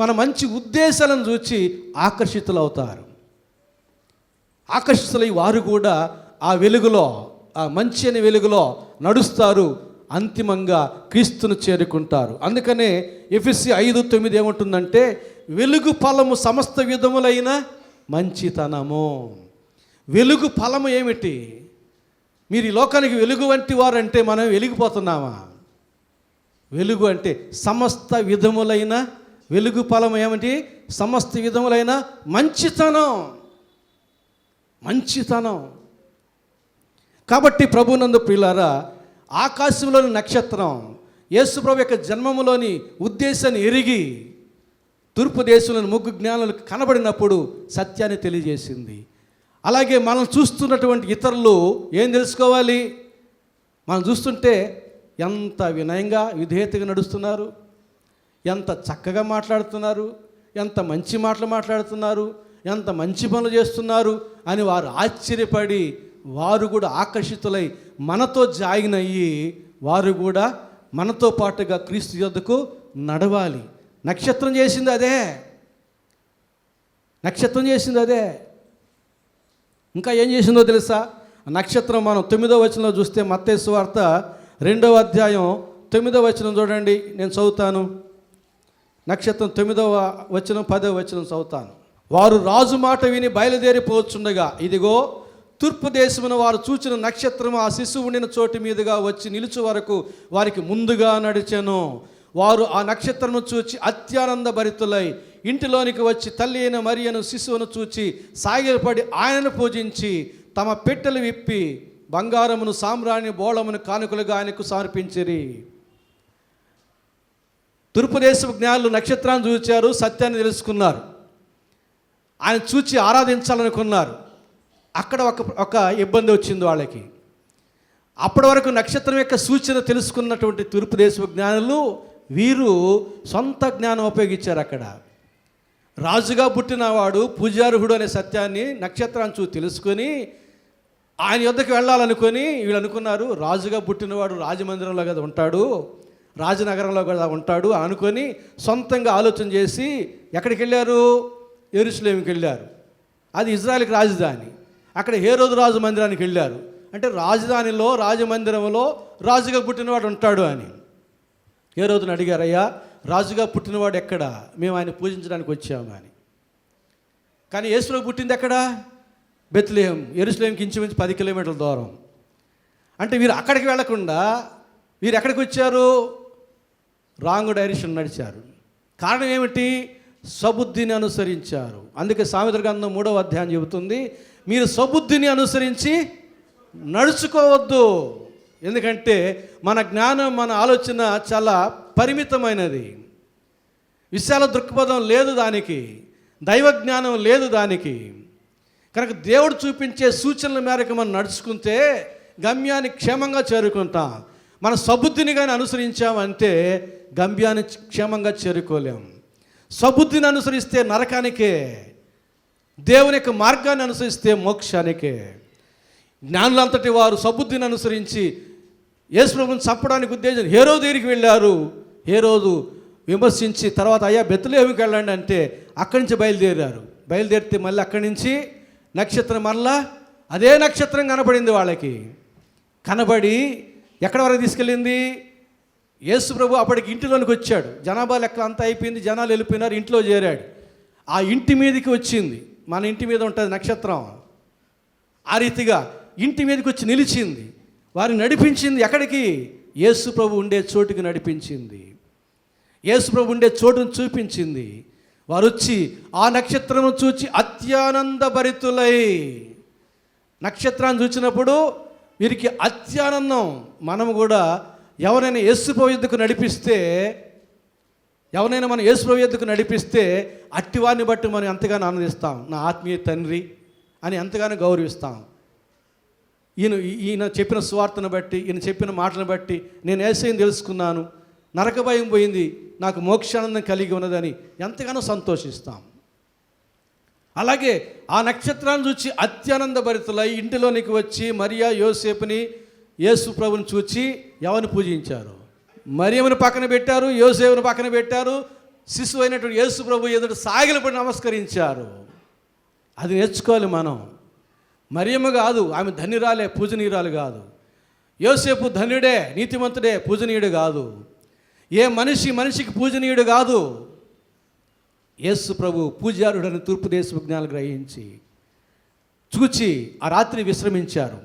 మన మంచి ఉద్దేశాలను చూచి ఆకర్షితులవుతారు. ఆకర్షితులై వారు కూడా ఆ వెలుగులో, ఆ మంచి అనే వెలుగులో నడుస్తారు. అంతిమంగా క్రీస్తును చేరుకుంటారు. అందుకనే ఎఫెసీ 5:9 ఏమంటుందంటే, వెలుగు ఫలము సమస్త విధములైన మంచితనము. వెలుగు ఫలము ఏమిటి? మీరు ఈ లోకానికి వెలుగు వంటి వారంటే మనం వెలిగిపోతున్నామా? వెలుగు అంటే సమస్త విధములైన, వెలుగు ఫలం ఏమిటి? సమస్త విధములైన మంచితనం. కాబట్టి ప్రభునందు ప్రియులారా, ఆకాశంలోని నక్షత్రం యేసు ప్రభు యొక్క జన్మములోని ఉద్దేశాన్ని ఎరిగి తూర్పు దేశంలోని ముగ్గు జ్ఞానులకు కనబడినప్పుడు సత్యాన్ని తెలియజేసింది. అలాగే మనం చూస్తున్నటువంటి ఇతరులు ఏం తెలుసుకోవాలి? మనం చూస్తుంటే ఎంత వినయంగా విధేయతగా నడుస్తున్నారు, ఎంత చక్కగా మాట్లాడుతున్నారు, ఎంత మంచి మాటలు మాట్లాడుతున్నారు, ఎంత మంచి పనులు చేస్తున్నారు అని వారు ఆశ్చర్యపడి వారు కూడా ఆకర్షితులై మనతో జాయిన్ అయ్యి వారు కూడా మనతో పాటుగా క్రీస్తు యొద్దకు నడవాలి. నక్షత్రం చేసింది అదే. ఇంకా ఏం చేసిందో తెలుసా? నక్షత్రం మనం 9వ వచనంలో చూస్తే, మత్తయి సువార్త 2వ అధ్యాయం 9వ వచనం చూడండి, నేను చదువుతాను. నక్షత్రం 9వ వచనం 10వ వచనం చదువుతాను. వారు రాజు మాట విని బయలుదేరిపోవచ్చుండగా, ఇదిగో తూర్పు దేశమున వారు చూచిన నక్షత్రం ఆ శిశువు ఉండిన చోటు మీదుగా వచ్చి నిలుచు వరకు వారికి ముందుగా నడిచెను. వారు ఆ నక్షత్రమును చూచి అత్యానంద భరితులై ఇంటిలోనికి వచ్చి తల్లి అయిన మరియను శిశువును చూచి సాగిలపడి ఆయనను పూజించి తమ పెట్టెలు విప్పి బంగారమును, సామ్రాణి, బోళమును కానుకలుగా ఆయనకు సమర్పించిరి. తూర్పు దేశపు జ్ఞానులు నక్షత్రాన్ని చూచారు, సత్యాన్ని తెలుసుకున్నారు, ఆయన చూచి ఆరాధించాలనుకున్నారు. అక్కడ ఒక ఇబ్బంది వచ్చింది వాళ్ళకి. అప్పటి వరకు నక్షత్రం యొక్క సూచన తెలుసుకున్నటువంటి తూర్పు దేశపు జ్ఞానులు వీరు సొంత జ్ఞానం ఉపయోగించారు. అక్కడ రాజుగా పుట్టినవాడు పూజార్హుడు అనే సత్యాన్ని నక్షత్రాన్ని చూసి తెలుసుకొని ఆయన యొద్దకు వెళ్ళాలనుకొని వీళ్ళు అనుకున్నారు, రాజుగా పుట్టినవాడు రాజమందిరంలో కదా ఉంటాడు, రాజనగరంలో కదా ఉంటాడు అనుకొని సొంతంగా ఆలోచన చేసి ఎక్కడికి వెళ్ళారు? యెరూషలేముకి వెళ్ళారు. అది ఇజ్రాయెల్కి రాజధాని. అక్కడ హేరోదు రాజు మందిరానికి వెళ్ళారు. అంటే రాజధానిలో, రాజమందిరంలో రాజుగా పుట్టినవాడు ఉంటాడు అని. హేరోదుని అడిగారు, అయ్యా రాజుగా పుట్టినవాడు ఎక్కడ? మేము ఆయన పూజించడానికి వచ్చాము అని. కానీ యేసులో పుట్టింది ఎక్కడ? బెత్లెహేం, యెరూషలేంకి ఇంచుమించు 10 కిలోమీటర్ల దూరం. అంటే వీరు అక్కడికి వెళ్లకుండా వీరు ఎక్కడికి వచ్చారు? రాంగ్ డైరెక్షన్ నడిచారు. కారణం ఏమిటి? స్వబుద్ధిని అనుసరించారు. అందుకే సామెతల గ్రంథం 3వ అధ్యాయం చెబుతుంది, మీరు స్వబుద్ధిని అనుసరించి నడుచుకోవద్దు. ఎందుకంటే మన జ్ఞానం, మన ఆలోచన చాలా పరిమితమైనది. విశాల దృక్పథం లేదు దానికి, దైవ జ్ఞానం లేదు దానికి. కనుక దేవుడు చూపించే సూచనల మేరకు మనం నడుచుకుంటే గమ్యాన్ని క్షేమంగా చేరుకుంటాం. మన స్వబుద్ధిని కానీ అనుసరించామంటే గమ్యాన్ని క్షేమంగా చేరుకోలేం. స్వబుద్ధిని అనుసరిస్తే నరకానికే, దేవుని యొక్క మార్గాన్ని అనుసరిస్తే మోక్షానికే. జ్ఞానులంతటి వారు స్వబుద్ధిని అనుసరించి యేసు ప్రభువుని చంపడానికి ఉద్దేశం హేరోదు దగ్గరికి వెళ్ళారు. హేరోదు విమర్శించి తర్వాత అయ్యా బెత్లెహేముకి వెళ్ళండి అంటే అక్కడి నుంచి బయలుదేరారు. బయలుదేరితే మళ్ళీ అక్కడి నుంచి నక్షత్రం, మళ్ళా అదే నక్షత్రం కనబడింది వాళ్ళకి. కనబడి ఎక్కడి వరకు తీసుకెళ్ళింది? యేసు ప్రభు అప్పటికి ఇంటిలోనికి వచ్చాడు. జనాభా లెక్క అంతా అయిపోయింది, జనాలు వెళ్ళిపోయినారు, ఇంట్లో చేరాడు. ఆ ఇంటి మీదకి వచ్చింది. మన ఇంటి మీద ఉంటుంది నక్షత్రం, ఆ రీతిగా ఇంటి మీదకి వచ్చి నిలిచింది. వారిని నడిపించింది ఎక్కడికి? యేసు ప్రభు ఉండే చోటుకి నడిపించింది. యేసు ప్రభు ఉండే చోటును చూపించింది. వారు వచ్చి ఆ నక్షత్రము చూచి అత్యానంద భరితులై, నక్షత్రాన్ని చూసినప్పుడు వీరికి అత్యానందం. మనము కూడా ఎవరైనా యేసుప్రభు యొద్దకు నడిపిస్తే, ఎవరైనా మనం యేసుప్రభు యొద్దకు నడిపిస్తే అట్టివారిని బట్టి మనం ఎంతగానో ఆనందిస్తాం. నా ఆత్మీయ తండ్రి అని ఎంతగానో గౌరవిస్తాం. ఈయన చెప్పిన సువార్తను బట్టి, ఈయన చెప్పిన మాటలను బట్టి నేను యేసయ్యను తెలుసుకున్నాను, నరక భయం పోయింది, నాకు మోక్షానందం కలిగి ఉన్నదని ఎంతగానో సంతోషిస్తాం. అలాగే ఆ నక్షత్రాన్ని చూచి అత్యానంద భరితులై ఇంటిలోనికి వచ్చి మరియా యోసేపుని యేసు ప్రభుని చూచి ఎవరిని పూజించారు? మరియమ్మని పక్కన పెట్టారు, యోసేపుని పక్కన పెట్టారు, శిశువు అయినటువంటి యేసు ప్రభు ఎదుట సాగిలపడి నమస్కరించారు. అది నేర్చుకోవాలి మనం. మరియమ్మ కాదు, ఆమె ధన్యురాలే, పూజనీయురాలు కాదు. యోసేపు ధన్యుడే, నీతిమంతుడే, పూజనీయుడు కాదు. ఏ మనిషికి పూజనీయుడు కాదు. యేసు ప్రభు పూజారుడని తూర్పు దేశ విజ్ఞానాలు గ్రహించి చూచి ఆ రాత్రి విశ్రమించారు.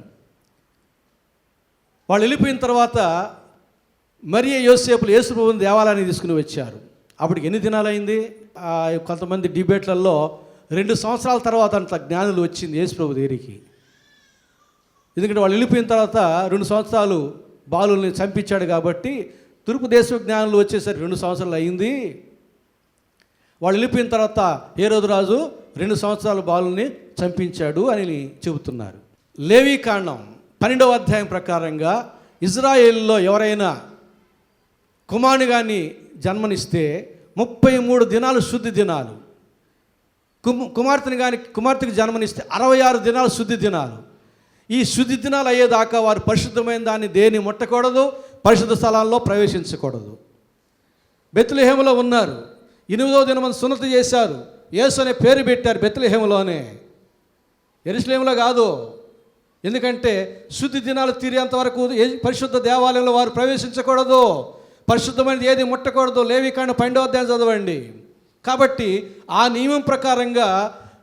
వాళ్ళు వెళ్ళిపోయిన తర్వాత మరియ యోసేపులు యేసు ప్రభువుని దేవాలయానికి తీసుకుని వచ్చారు. అప్పటికి ఎన్ని దినాలైంది? కొంతమంది డిబేట్లలో 2 సంవత్సరాల తర్వాత అంత జ్ఞానులు వచ్చింది యేసు ప్రభు దగ్గరికి. ఎందుకంటే వాళ్ళు వెళ్ళిపోయిన తర్వాత 2 సంవత్సరాలు బాలుల్ని చంపించాడు కాబట్టి తూర్పు దేశ జ్ఞానులు వచ్చేసరికి 2 సంవత్సరాలు అయింది. వాళ్ళు వెళ్ళిపోయిన తర్వాత హేరోదు రాజు 2 సంవత్సరాల బాలుల్ని చంపించాడు అని చెబుతున్నారు. లేవీకాండం 12వ అధ్యాయం ప్రకారంగా ఇజ్రాయేల్లో ఎవరైనా కుమారుని కానీ జన్మనిస్తే 33 దినాలు శుద్ధి దినాలు, కుమార్తెకి జన్మనిస్తే 66 దినాలు శుద్ధి దినాలు. ఈ శుద్ధి దినాలు అయ్యేదాకా వారు పరిశుద్ధమైన దాన్ని దేని ముట్టకూడదు, పరిశుద్ధ స్థలాల్లో ప్రవేశించకూడదు. బెత్లెహేములో ఉన్నారు. 8వ దినం సున్నతి చేశారు. యేసు అనే పేరు పెట్టారు బెత్లెహేములోనే, యెరూషలేములో కాదు. ఎందుకంటే శుద్ధి దినాలు తీరేంత వరకు పరిశుద్ధ దేవాలయంలో వారు ప్రవేశించకూడదు, పరిశుద్ధమైనది ఏది ముట్టకూడదు. లేవీకాండం 12వ అధ్యాయం చదవండి. కాబట్టి ఆ నియమం ప్రకారంగా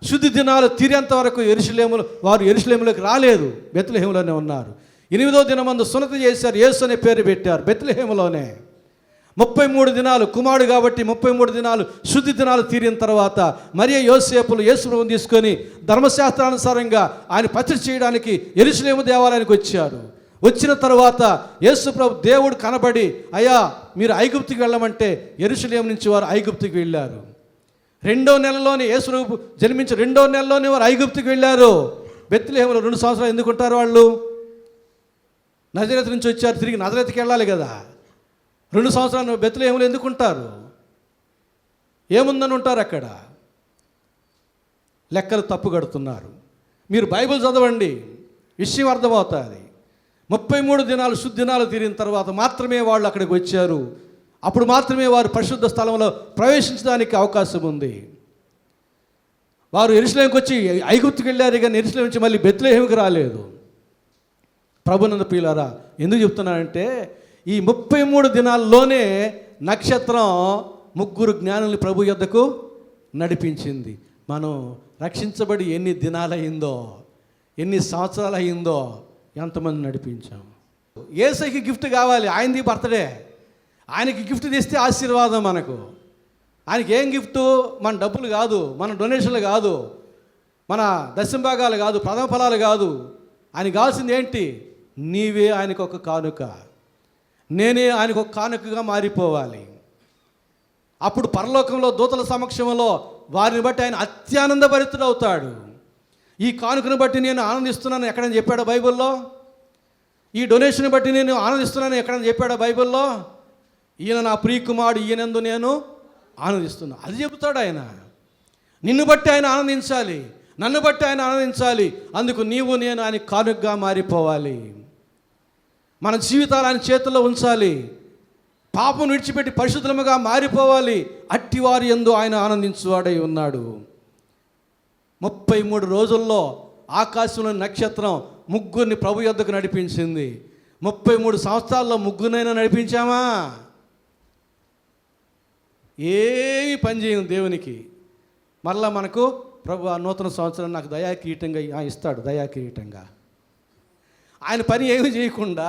శుద్ధి దినాలు తీరేంత వరకు వారు యెరూషలేములోకి రాలేదు, బెత్లెహేములోనే ఉన్నారు. 8వ దినమందు సున్నతి చేశారు, యేసు అనే పేరు పెట్టారు బెత్లెహేములోనే. 33 దినాలు కుమారుడు కాబట్టి 33 దినాలు శుద్ధి దినాలు తీరిన తర్వాత మరియ యోసేపులు యేసు ప్రభువుని తీసుకొని ధర్మశాస్త్రానుసారంగా ఆయన పత్రిక చేయడానికి యెరూషలేము దేవాలయానికి వచ్చారు. వచ్చిన తర్వాత యేసు ప్రభు దేవుడు కనబడి, అయ్యా మీరు ఐగుప్తుకి వెళ్ళమంటే యెరూషలేము నుంచి వారు ఐగుప్తుకి వెళ్ళారు. 2వ నెలలోనే యేసు ప్రభు జన్మించి 2వ నెలలోనే వారు ఐగుప్తుకి వెళ్ళారు. బెత్లెహేములో 2 సంవత్సరాలు ఎందుకుంటారు వాళ్ళు? నజరేతు నుంచి వచ్చారు, తిరిగి నజరేతుకి వెళ్ళాలి కదా. 2 సంవత్సరాలు బెత్లెహేములో ఎందుకుంటారు? ఏముందని ఉంటారు అక్కడ? లెక్కలు తప్పు కడుతున్నారు. మీరు బైబిల్ చదవండి, విషయం అర్థమవుతుంది. 33 దినాలు శుద్ధ దినాలు తీరిన తర్వాత మాత్రమే వాళ్ళు అక్కడికి వచ్చారు. అప్పుడు మాత్రమే వారు పరిశుద్ధ స్థలంలో ప్రవేశించడానికి అవకాశం ఉంది. వారు యెరూషలేముకి వచ్చి ఐగుప్తుకి వెళ్ళారు, కానీ యెరూషలేము నుంచి మళ్ళీ బెత్లెహేముకి రాలేదు. ప్రభునందు ప్రియులారా, ఎందుకు చెప్తున్నానంటే ఈ 33 దినాల్లోనే నక్షత్రం 3 జ్ఞానుల్ని ప్రభు యొద్దకు నడిపించింది. మనం రక్షించబడి ఎన్ని దినాలయ్యిందో, ఎన్ని సంవత్సరాలు అయ్యిందో, ఎంతమంది నడిపించాం. యేసయ్యకి గిఫ్ట్ కావాలి, ఆయనది బర్త్డే. ఆయనకి గిఫ్ట్ తెస్తే ఆశీర్వాదం మనకు. ఆయనకి ఏం గిఫ్టు? మన డబ్బులు కాదు, మన డొనేషన్లు కాదు, మన దశంభాగాలు కాదు, ప్రథమ ఫలాలు కాదు. ఆయనకు కావాల్సింది ఏంటి? నీవే ఆయనకు ఒక కానుక, నేనే ఆయనకు ఒక కానుకగా మారిపోవాలి. అప్పుడు పరలోకంలో దూతల సమక్షంలో వారిని బట్టి ఆయన అత్యానంద భరితుడు అవుతాడు. ఈ కానుకను బట్టి నేను ఆనందిస్తున్నాను ఎక్కడని చెప్పాడు బైబిల్లో? ఈ డొనేషన్ బట్టి నేను ఆనందిస్తున్నాను ఎక్కడని చెప్పాడు బైబిల్లో? ఈయన నా ప్రియకుమారుడు, ఈయనందు నేను ఆనందిస్తున్నా, అది చెబుతాడు ఆయన. నిన్ను బట్టి ఆయన ఆనందించాలి, నన్ను బట్టి ఆయన ఆనందించాలి. అందుకు నీవు నేను ఆయన కానుకగా మారిపోవాలి. మన జీవితాలు ఆయన చేతుల్లో ఉంచాలి. పాపం విడిచిపెట్టి పరిశుద్ధముగా మారిపోవాలి. అట్టివారి యందు ఆయన ఆనందించువాడై ఉన్నాడు. 33 రోజుల్లో ఆకాశంలో నక్షత్రం 3 ప్రభు యొద్దకు నడిపించింది. 33 సంవత్సరాల్లో 3 నడిపించామా? ఏమీ పని చేయము దేవునికి. మరలా మనకు ప్రభు ఆ నూతన సంవత్సరం నాకు దయాకిరీటంగా ఇస్తాడు, దయాకిరీటంగా. ఆయన పని ఏమి చేయకుండా,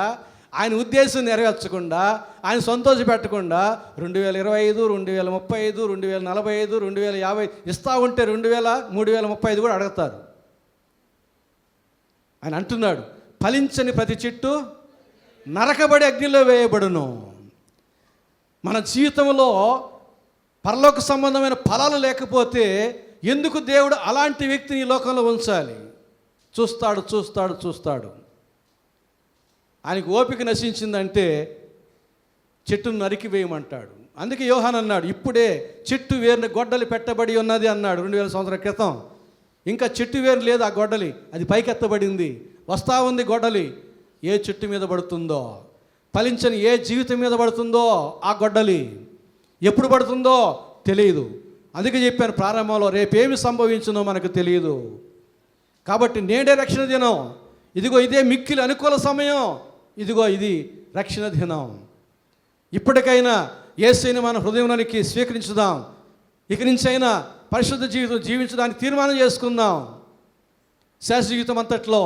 ఆయన ఉద్దేశం నెరవేర్చకుండా, ఆయన సంతోష పెట్టకుండా 2025, 2035, 2045, 2050 ఇస్తా ఉంటే 3035 కూడా అడుగుతారు. ఆయన అంటున్నాడు, ఫలించని ప్రతి చెట్టు నరకబడి అగ్నిలో వేయబడును. మన జీవితంలో పరలోక సంబంధమైన ఫలాలు లేకపోతే ఎందుకు దేవుడు అలాంటి వ్యక్తిని ఈ లోకంలో ఉంచాలి? చూస్తాడు చూస్తాడు చూస్తాడు. ఆయనకు ఓపిక నశించిందంటే చెట్టును నరికి వేయమంటాడు. అందుకే యోహాన్ అన్నాడు, ఇప్పుడే చెట్టు వేరుని గొడ్డలి పెట్టబడి ఉన్నది అన్నాడు 2000 సంవత్సరాల క్రితం. ఇంకా చెట్టు వేరు లేదు, ఆ గొడ్డలి అది పైకెత్తబడింది, వస్తా ఉంది గొడ్డలి. ఏ చెట్టు మీద పడుతుందో, ఫలించని ఏ జీవితం మీద పడుతుందో ఆ గొడ్డలి ఎప్పుడు పడుతుందో తెలియదు. అందుకే చెప్పాను ప్రారంభంలో, రేపేమి సంభవించునో మనకు తెలియదు. కాబట్టి నేడే రక్షణ దినం, ఇదిగో ఇదే మిక్కిలి అనుకూల సమయం, ఇదిగో ఇది రక్షణ దినం. ఇప్పటికైనా యేసుని మన హృదయంలోనికి స్వీకరించుదాం. ఇక నుంచి అయినా పరిశుద్ధ జీవితం జీవించడానికి తీర్మానం చేసుకుందాం. శాశ్వత జీవితం అంతట్లో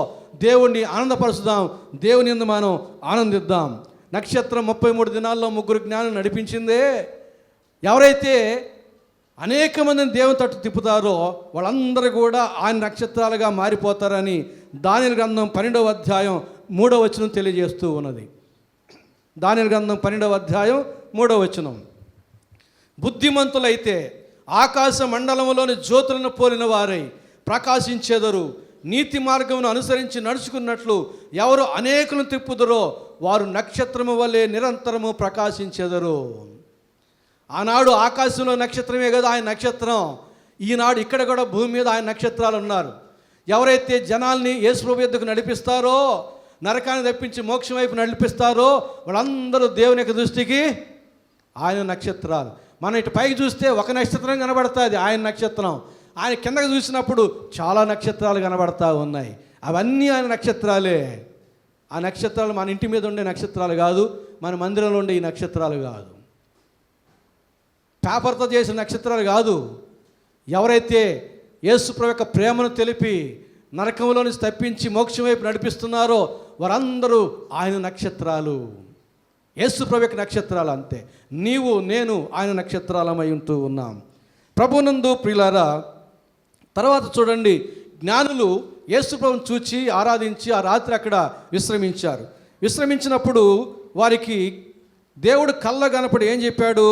దేవుణ్ణి ఆనందపరుచుదాం, దేవుని యందు మనం ఆనందిద్దాం. నక్షత్రం 33 దినాల్లో 3 జ్ఞానం నడిపించిందే. ఎవరైతే అనేక మందిని దేవుని తట్టు తిప్పుతారో వాళ్ళందరూ కూడా ఆయన నక్షత్రాలుగా మారిపోతారని దానియేలు గ్రంథం 12వ అధ్యాయం 3వ వచనం తెలియజేస్తూ ఉన్నది. దానియేలు గ్రంథం 12వ అధ్యాయం 3వ వచనం, బుద్ధిమంతులైతే ఆకాశ మండలంలోని జ్యోతులను పోలిన వారై ప్రకాశించెదరు. నీతి మార్గమును అనుసరించి నడుచుకున్నట్లు ఎవరు అనేకులను తిప్పుదరో వారు నక్షత్రము వలె నిరంతరము ప్రకాశించెదరు. ఆనాడు ఆకాశంలో నక్షత్రమే కదా ఆయన నక్షత్రం. ఈనాడు ఇక్కడ కూడా భూమి మీద ఆయన నక్షత్రాలు ఉన్నారు. ఎవరైతే జనాల్ని యేసు యొద్దకు నడిపిస్తారో, నరకాన్ని తప్పించి మోక్షం వైపు నడిపిస్తారో వాళ్ళందరూ దేవుని యొక్క దృష్టికి ఆయన నక్షత్రాలు. మనం ఇటు పైకి చూస్తే ఒక నక్షత్రం కనబడుతుంది, ఆయన నక్షత్రం. ఆయన కిందకి చూసినప్పుడు చాలా నక్షత్రాలు కనబడతా ఉన్నాయి, అవన్నీ ఆయన నక్షత్రాలే. ఆ నక్షత్రాలు మన ఇంటి మీద ఉండే నక్షత్రాలు కాదు, మన మందిరంలో ఉండే ఈ నక్షత్రాలు కాదు, పేపర్తో చేసిన నక్షత్రాలు కాదు. ఎవరైతే యేసుప్రభు యొక్క ప్రేమను తెలిపి నరకంలో నుంచి తప్పించి మోక్షం వైపు నడిపిస్తున్నారో వారందరూ ఆయన నక్షత్రాలు, యేసుప్రభు యొక్క నక్షత్రాలు. అంతే, నీవు నేను ఆయన నక్షత్రాలమై ఉంటూ ఉన్నాం. ప్రభునందు ప్రియులారా, తర్వాత చూడండి, జ్ఞానులు యేసుప్రభుని చూచి ఆరాధించి ఆ రాత్రి అక్కడ విశ్రమించారు. విశ్రమించినప్పుడు వారికి దేవుడు కళ్ళ కనపడి ఏం చెప్పాడు?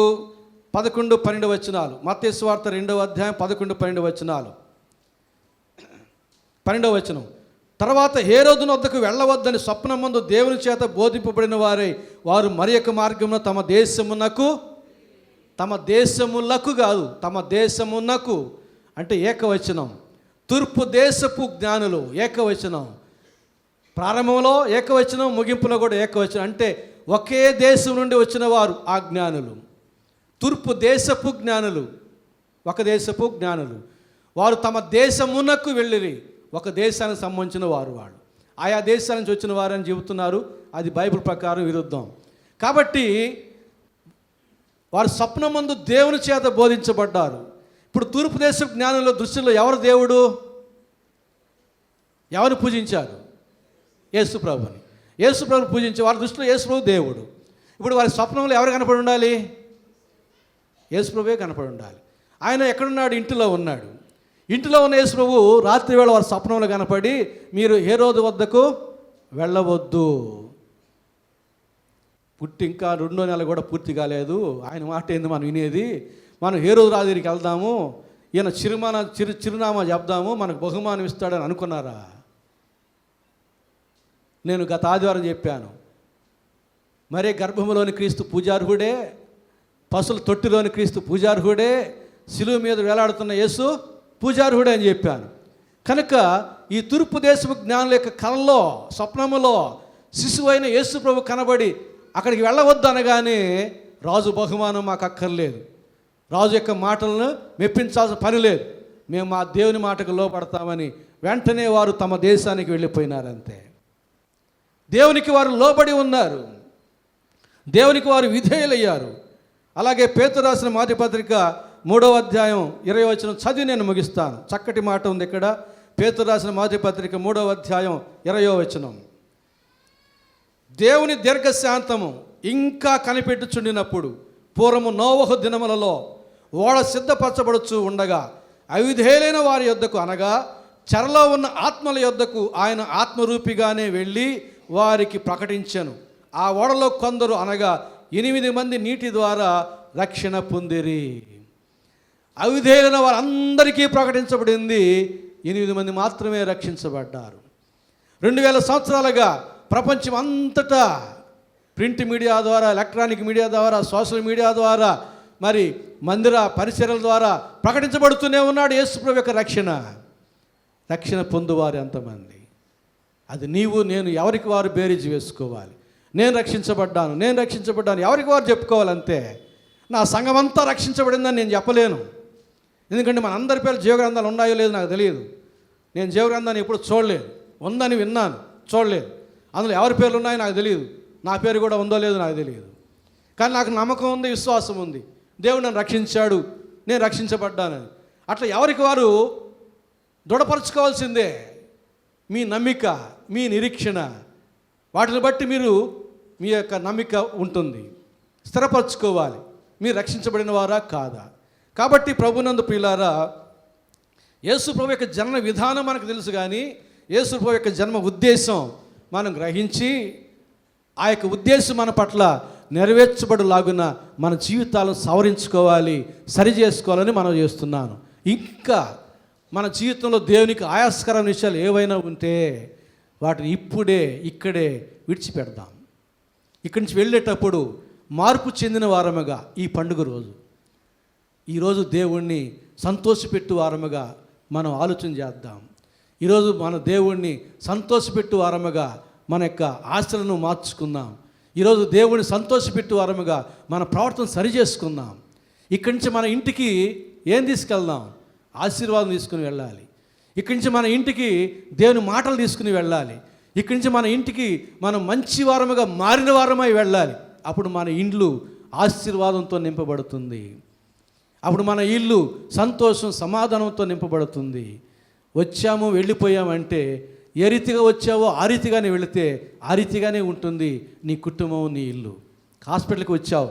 11-12 వచనాలు. మత్తయి సువార్త 2వ అధ్యాయం 11-12 వచనాలు. 12వ వచనం, తర్వాత హేరోదును వద్దకు వెళ్ళవద్దని స్వప్నమందు దేవుని చేత బోధింపబడిన వారు మరి యొక్క మార్గమున తమ దేశములకు కాదు, తమ దేశమునకు అంటే ఏకవచనం. తూర్పు దేశపు జ్ఞానులు ఏకవచనం. ప్రారంభంలో ఏకవచనం, ముగింపులో కూడా ఏకవచనం. అంటే ఒకే దేశం నుండి వచ్చిన వారు ఆ జ్ఞానులు. తూర్పు దేశపు జ్ఞానులు, ఒక దేశపు జ్ఞానులు. వారు తమ దేశమునకు వెళ్ళిరి. ఒక దేశానికి సంబంధించిన వారు, వాళ్ళు ఆయా దేశాల నుంచి వచ్చిన వారని చెబుతున్నారు. అది బైబిల్ ప్రకారం విరుద్ధం. కాబట్టి వారు స్వప్నమందు దేవుని చేత బోధించబడ్డారు. ఇప్పుడు తూర్పు దేశ జ్ఞానంలో దృష్టిలో ఎవరు దేవుడు? ఎవరు పూజించారు? యేసుప్రభుని. యేసుప్రభుని పూజించే వారి దృష్టిలో యేసుప్రభు దేవుడు. ఇప్పుడు వారి స్వప్నంలో ఎవరు కనపడి ఉండాలి? యేసుప్రభువే కనపడి ఉండాలి. ఆయన ఎక్కడున్నాడు? ఇంటిలో ఉన్నాడు. ఇంటిలో ఉన్న యేసుప్రభు రాత్రి వేళ వారి స్వప్నంలో కనపడి, మీరు హేరోదు వద్దకు వెళ్ళవద్దు. పుట్టి ఇంకా 2వ నెల కూడా పూర్తి కాలేదు, ఆయన మాట ఏంది మనం వినేది? మనం హేరోదు రాజు దగ్గరికి వెళ్దాము, ఈయన చిరునామా చెప్దాము, మనకు బహుమానం ఇస్తాడని అనుకున్నారా? నేను గత ఆదివారం చెప్పాను, మరే గర్భంలోని క్రీస్తు పూజార్హుడే, పశువుల తొట్టిలోని క్రీస్తు పూజార్హుడే, శిలువ మీద వేలాడుతున్న యేసు పూజార్హుడే అని చెప్పాను. కనుక ఈ తూర్పు దేశపు జ్ఞానుల యొక్క కళలో, స్వప్నములో శిశువు అయిన యేసు ప్రభు కనబడి అక్కడికి వెళ్ళవద్దు అనగానే, రాజు బహుమానం మాకు అక్కర్లేదు, రాజు యొక్క మాటలను మెప్పించాల్సిన పని లేదు, మేము మా దేవుని మాటకు లోపడతామని వెంటనే వారు తమ దేశానికి వెళ్ళిపోయినారంతే. దేవునికి వారు లోబడి ఉన్నారు, దేవునికి వారు విధేయులయ్యారు. అలాగే పేతురు రాసిన మొదటి పత్రిక 3వ అధ్యాయం 20వ వచనం చదివి నేను ముగిస్తాను. చక్కటి మాట ఉంది ఇక్కడ. పేతురు రాసిన మొదటి పత్రిక 3వ అధ్యాయం 20వ వచనం, దేవుని దీర్ఘశాంతము ఇంకా కనిపెట్టుచుండినప్పుడు పూర్వము నోవహు దినములలో ఓడ సిద్ధపరచబడుచు ఉండగా అవిధేయులైన వారి యొద్దకు, అనగా చెరలో ఉన్న ఆత్మల యొద్దకు ఆయన ఆత్మరూపిగానే వెళ్ళి వారికి ప్రకటించెను. ఆ ఓడలో కొందరు అనగా 8 మంది నీటి ద్వారా రక్షణ పొందిరి. అవిధేయులైన వారందరికీ ప్రకటించబడింది, 8 మంది మాత్రమే రక్షించబడ్డారు. 2000 సంవత్సరాలుగా ప్రపంచం అంతటా ప్రింట్ మీడియా ద్వారా, ఎలక్ట్రానిక్ మీడియా ద్వారా, సోషల్ మీడియా ద్వారా, మరి మందిర పరిసరాల ద్వారా ప్రకటించబడుతూనే ఉన్నాడు యేసుప్రభు యొక్క రక్షణ పొందువారు ఎంతమంది? అది నీవు నేను ఎవరికి వారు బేరీజు వేసుకోవాలి. నేను రక్షించబడ్డాను ఎవరికి వారు చెప్పుకోవాలంతే. నా సంఘం అంతా రక్షించబడిందని నేను చెప్పలేను, ఎందుకంటే మన అందరి పేరు జీవగ్రంథాలు ఉన్నాయో లేదో నాకు తెలియదు. నేను జీవగ్రంథాన్ని ఎప్పుడు చూడలేదు, ఉందని విన్నాను, చూడలేదు. అందులో ఎవరి పేర్లు ఉన్నాయో నాకు తెలియదు, నా పేరు కూడా ఉందో లేదో నాకు తెలియదు. కానీ నాకు నమ్మకం ఉంది, విశ్వాసం ఉంది, దేవుడు నన్ను రక్షించాడు, నేను రక్షించబడ్డానని. అట్లా ఎవరికి వారు దృఢపరచుకోవాల్సిందే. మీ నమ్మిక, మీ నిరీక్షణ, వాటిని బట్టి మీరు మీ యొక్క నమ్మిక ఉంటుంది, స్థిరపరచుకోవాలి. మీరు రక్షించబడిన వారా కాదా? కాబట్టి ప్రభునందు ప్రియులారా, యేసు ప్రభు యొక్క జన్మ విధానం మనకు తెలుసు, కానీ యేసు ప్రభు యొక్క జన్మ ఉద్దేశం మనం గ్రహించి ఆ యొక్క ఉద్దేశం మన పట్ల నెరవేర్చబడులాగున మన జీవితాలను సవరించుకోవాలి, సరి చేసుకోవాలని మనం చేస్తున్నాను. ఇంకా మన జీవితంలో దేవునికి ఆయాస్కరమైన విషయాలు ఏవైనా ఉంటే వాటిని ఇక్కడే విడిచిపెడదాం. ఇక్కడి నుంచి వెళ్ళేటప్పుడు మార్పు చెందిన వారముగా ఈ పండుగ రోజు, ఈరోజు దేవుణ్ణి సంతోషపెట్టు వారముగా మనం ఆలోచన చేద్దాం. ఈరోజు మన దేవుణ్ణి సంతోషపెట్టు వారముగా మన యొక్క ఆశలను మార్చుకుందాం. ఈరోజు దేవుణ్ణి సంతోషపెట్టు వారముగా మన ప్రవర్తన సరి చేసుకుందాం. ఇక్కడి నుంచి మన ఇంటికి ఏం తీసుకెళ్దాం? ఆశీర్వాదం తీసుకుని వెళ్ళాలి. ఇక్కడి నుంచి మన ఇంటికి దేవుని మాటలు తీసుకుని వెళ్ళాలి. ఇక్కడి నుంచి మన ఇంటికి మనం మంచి వారముగా మారిన వారమై వెళ్ళాలి. అప్పుడు మన ఇండ్లు ఆశీర్వాదంతో నింపబడుతుంది. అప్పుడు మన ఇల్లు సంతోషం, సమాధానంతో నింపబడుతుంది. వచ్చాము వెళ్ళిపోయామంటే ఏ రీతిగా వచ్చావో ఆ రీతిగానే వెళితే ఆ రీతిగానే ఉంటుంది నీ కుటుంబం, నీ ఇల్లు. హాస్పిటల్కి వచ్చావు,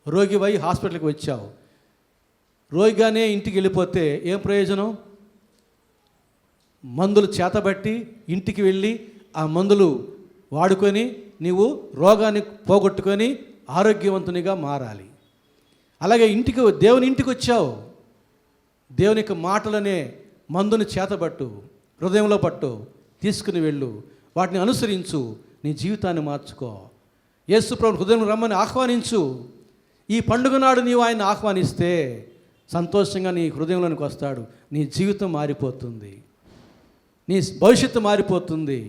రోగివై హాస్పిటల్కి వచ్చావు, రోగిగానే ఇంటికి వెళ్ళిపోతే ఏం ప్రయోజనం? మందులు చేతబట్టి ఇంటికి వెళ్ళి ఆ మందులు వాడుకొని నీవు రోగాన్ని పోగొట్టుకొని ఆరోగ్యవంతునిగా మారాలి. అలాగే దేవుని ఇంటికి వచ్చావు, దేవుని యొక్క మాటలనే మందుని చేతబట్టు, హృదయంలో పట్టు, తీసుకుని వెళ్ళు, వాటిని అనుసరించు, నీ జీవితాన్ని మార్చుకో. యేసు ప్రభువుని హృదయం రమ్మని ఆహ్వానించు. ఈ పండుగ నాడు నీవు ఆయన ఆహ్వానిస్తే సంతోషంగా నీ హృదయంలోనికి వస్తాడు. నీ జీవితం మారిపోతుంది, నీ భవిష్యత్తు మారిపోతుంది.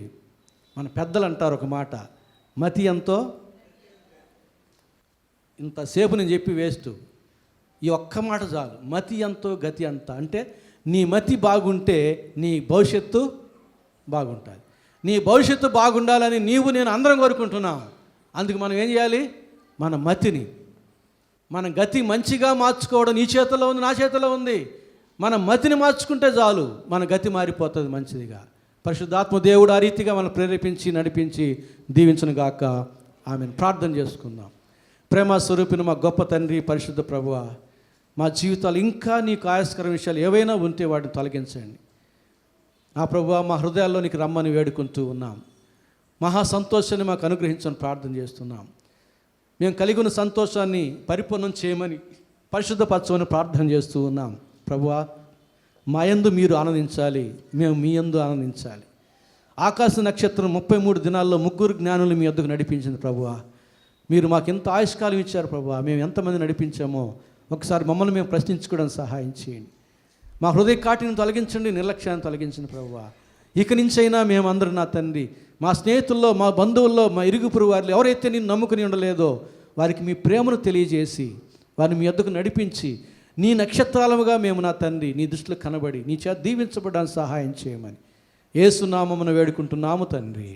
మన పెద్దలు అంటారు ఒక మాట, మతి ఎంతో. ఇంతసేపు నేను చెప్పి వేస్ట్, ఈ ఒక్క మాట చాలు. మతి ఎంతో గతి అంత. అంటే నీ మతి బాగుంటే నీ భవిష్యత్తు బాగుంటుంది. నీ భవిష్యత్తు బాగుండాలని నీవు నేను అందరం కోరుకుంటున్నాం. అందుకు మనం ఏం చేయాలి? మన మతిని, మన గతి మంచిగా మార్చుకోవడం నీ చేతిలో ఉంది, నా చేతిలో ఉంది. మన మతిని మార్చుకుంటే చాలు, మన గతి మారిపోతుంది మంచిదిగా. పరిశుద్ధాత్మ దేవుడు ఆ రీతిగా మనం ప్రేరేపించి నడిపించి దీవించును గాక. ఆమెను ప్రార్థన చేసుకుందాం. ప్రేమ స్వరూపిన మా గొప్ప తండ్రి, పరిశుద్ధ ప్రభువా, మా జీవితాలు ఇంకా నీకు ఆయాస్కర విషయాలు ఏవైనా ఉంటే వాటిని తొలగించండి. నా ప్రభువా, మా హృదయాల్లోనికి రమ్మని వేడుకుంటూ ఉన్నాం. మహా సంతోషాన్ని మాకు అనుగ్రహించని ప్రార్థన చేస్తున్నాం. మేము కలిగి ఉన్న సంతోషాన్ని పరిపూర్ణం చేయమని, పరిశుద్ధపరచమని ప్రార్థన చేస్తూ ఉన్నాం. ప్రభువా, మా యందు మీరు ఆనందించాలి, మేము మీ యందు ఆనందించాలి. ఆకాశ నక్షత్రం 33 దినాల్లో 3 జ్ఞానులు మీ వద్దకు నడిపించింది ప్రభువా. మీరు మాకు ఎంత ఆయుష్కాలం ఇచ్చారు ప్రభువా, మేము ఎంతమంది నడిపించామో ఒకసారి మమ్మల్ని మేము ప్రశ్నించుకోవడం సహాయం చేయండి. మా హృదయ కాటిని తొలగించండి, నిర్లక్ష్యాన్ని తొలగించండి ప్రభువా. ఇక నుంచైనా మేమందరూ నా తండ్రి, మా స్నేహితుల్లో, మా బంధువుల్లో, మా ఇరుగు పొరుగు వారిలో ఎవరైతే నేను నమ్ముకుని ఉండలేదో వారికి మీ ప్రేమను తెలియజేసి వారిని మీ వద్దకు నడిపించి నీ నక్షత్రాలముగా మేము నా తండ్రి నీ దృష్టిలో కనబడి నీ చేత దీవించబడడానికి సహాయం చేయమని యేసు నామమున వేడుకుంటున్నాము తండ్రి.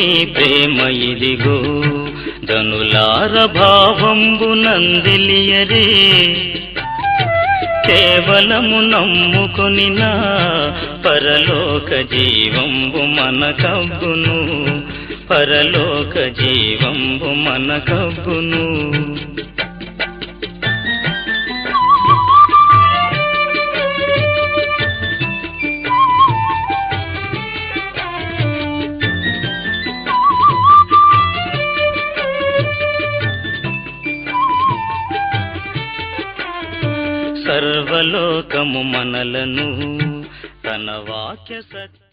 దేవుని ప్రేమ ఇదిగో ధనులార భావంబు నందిలియరే కేవలము నమ్ముకొనిన పరలోక జీవంబు మనకబ్బును పరలోక జీవంబు మనకబ్బును సర్వలోకము మనలను తన వాక్య సత్య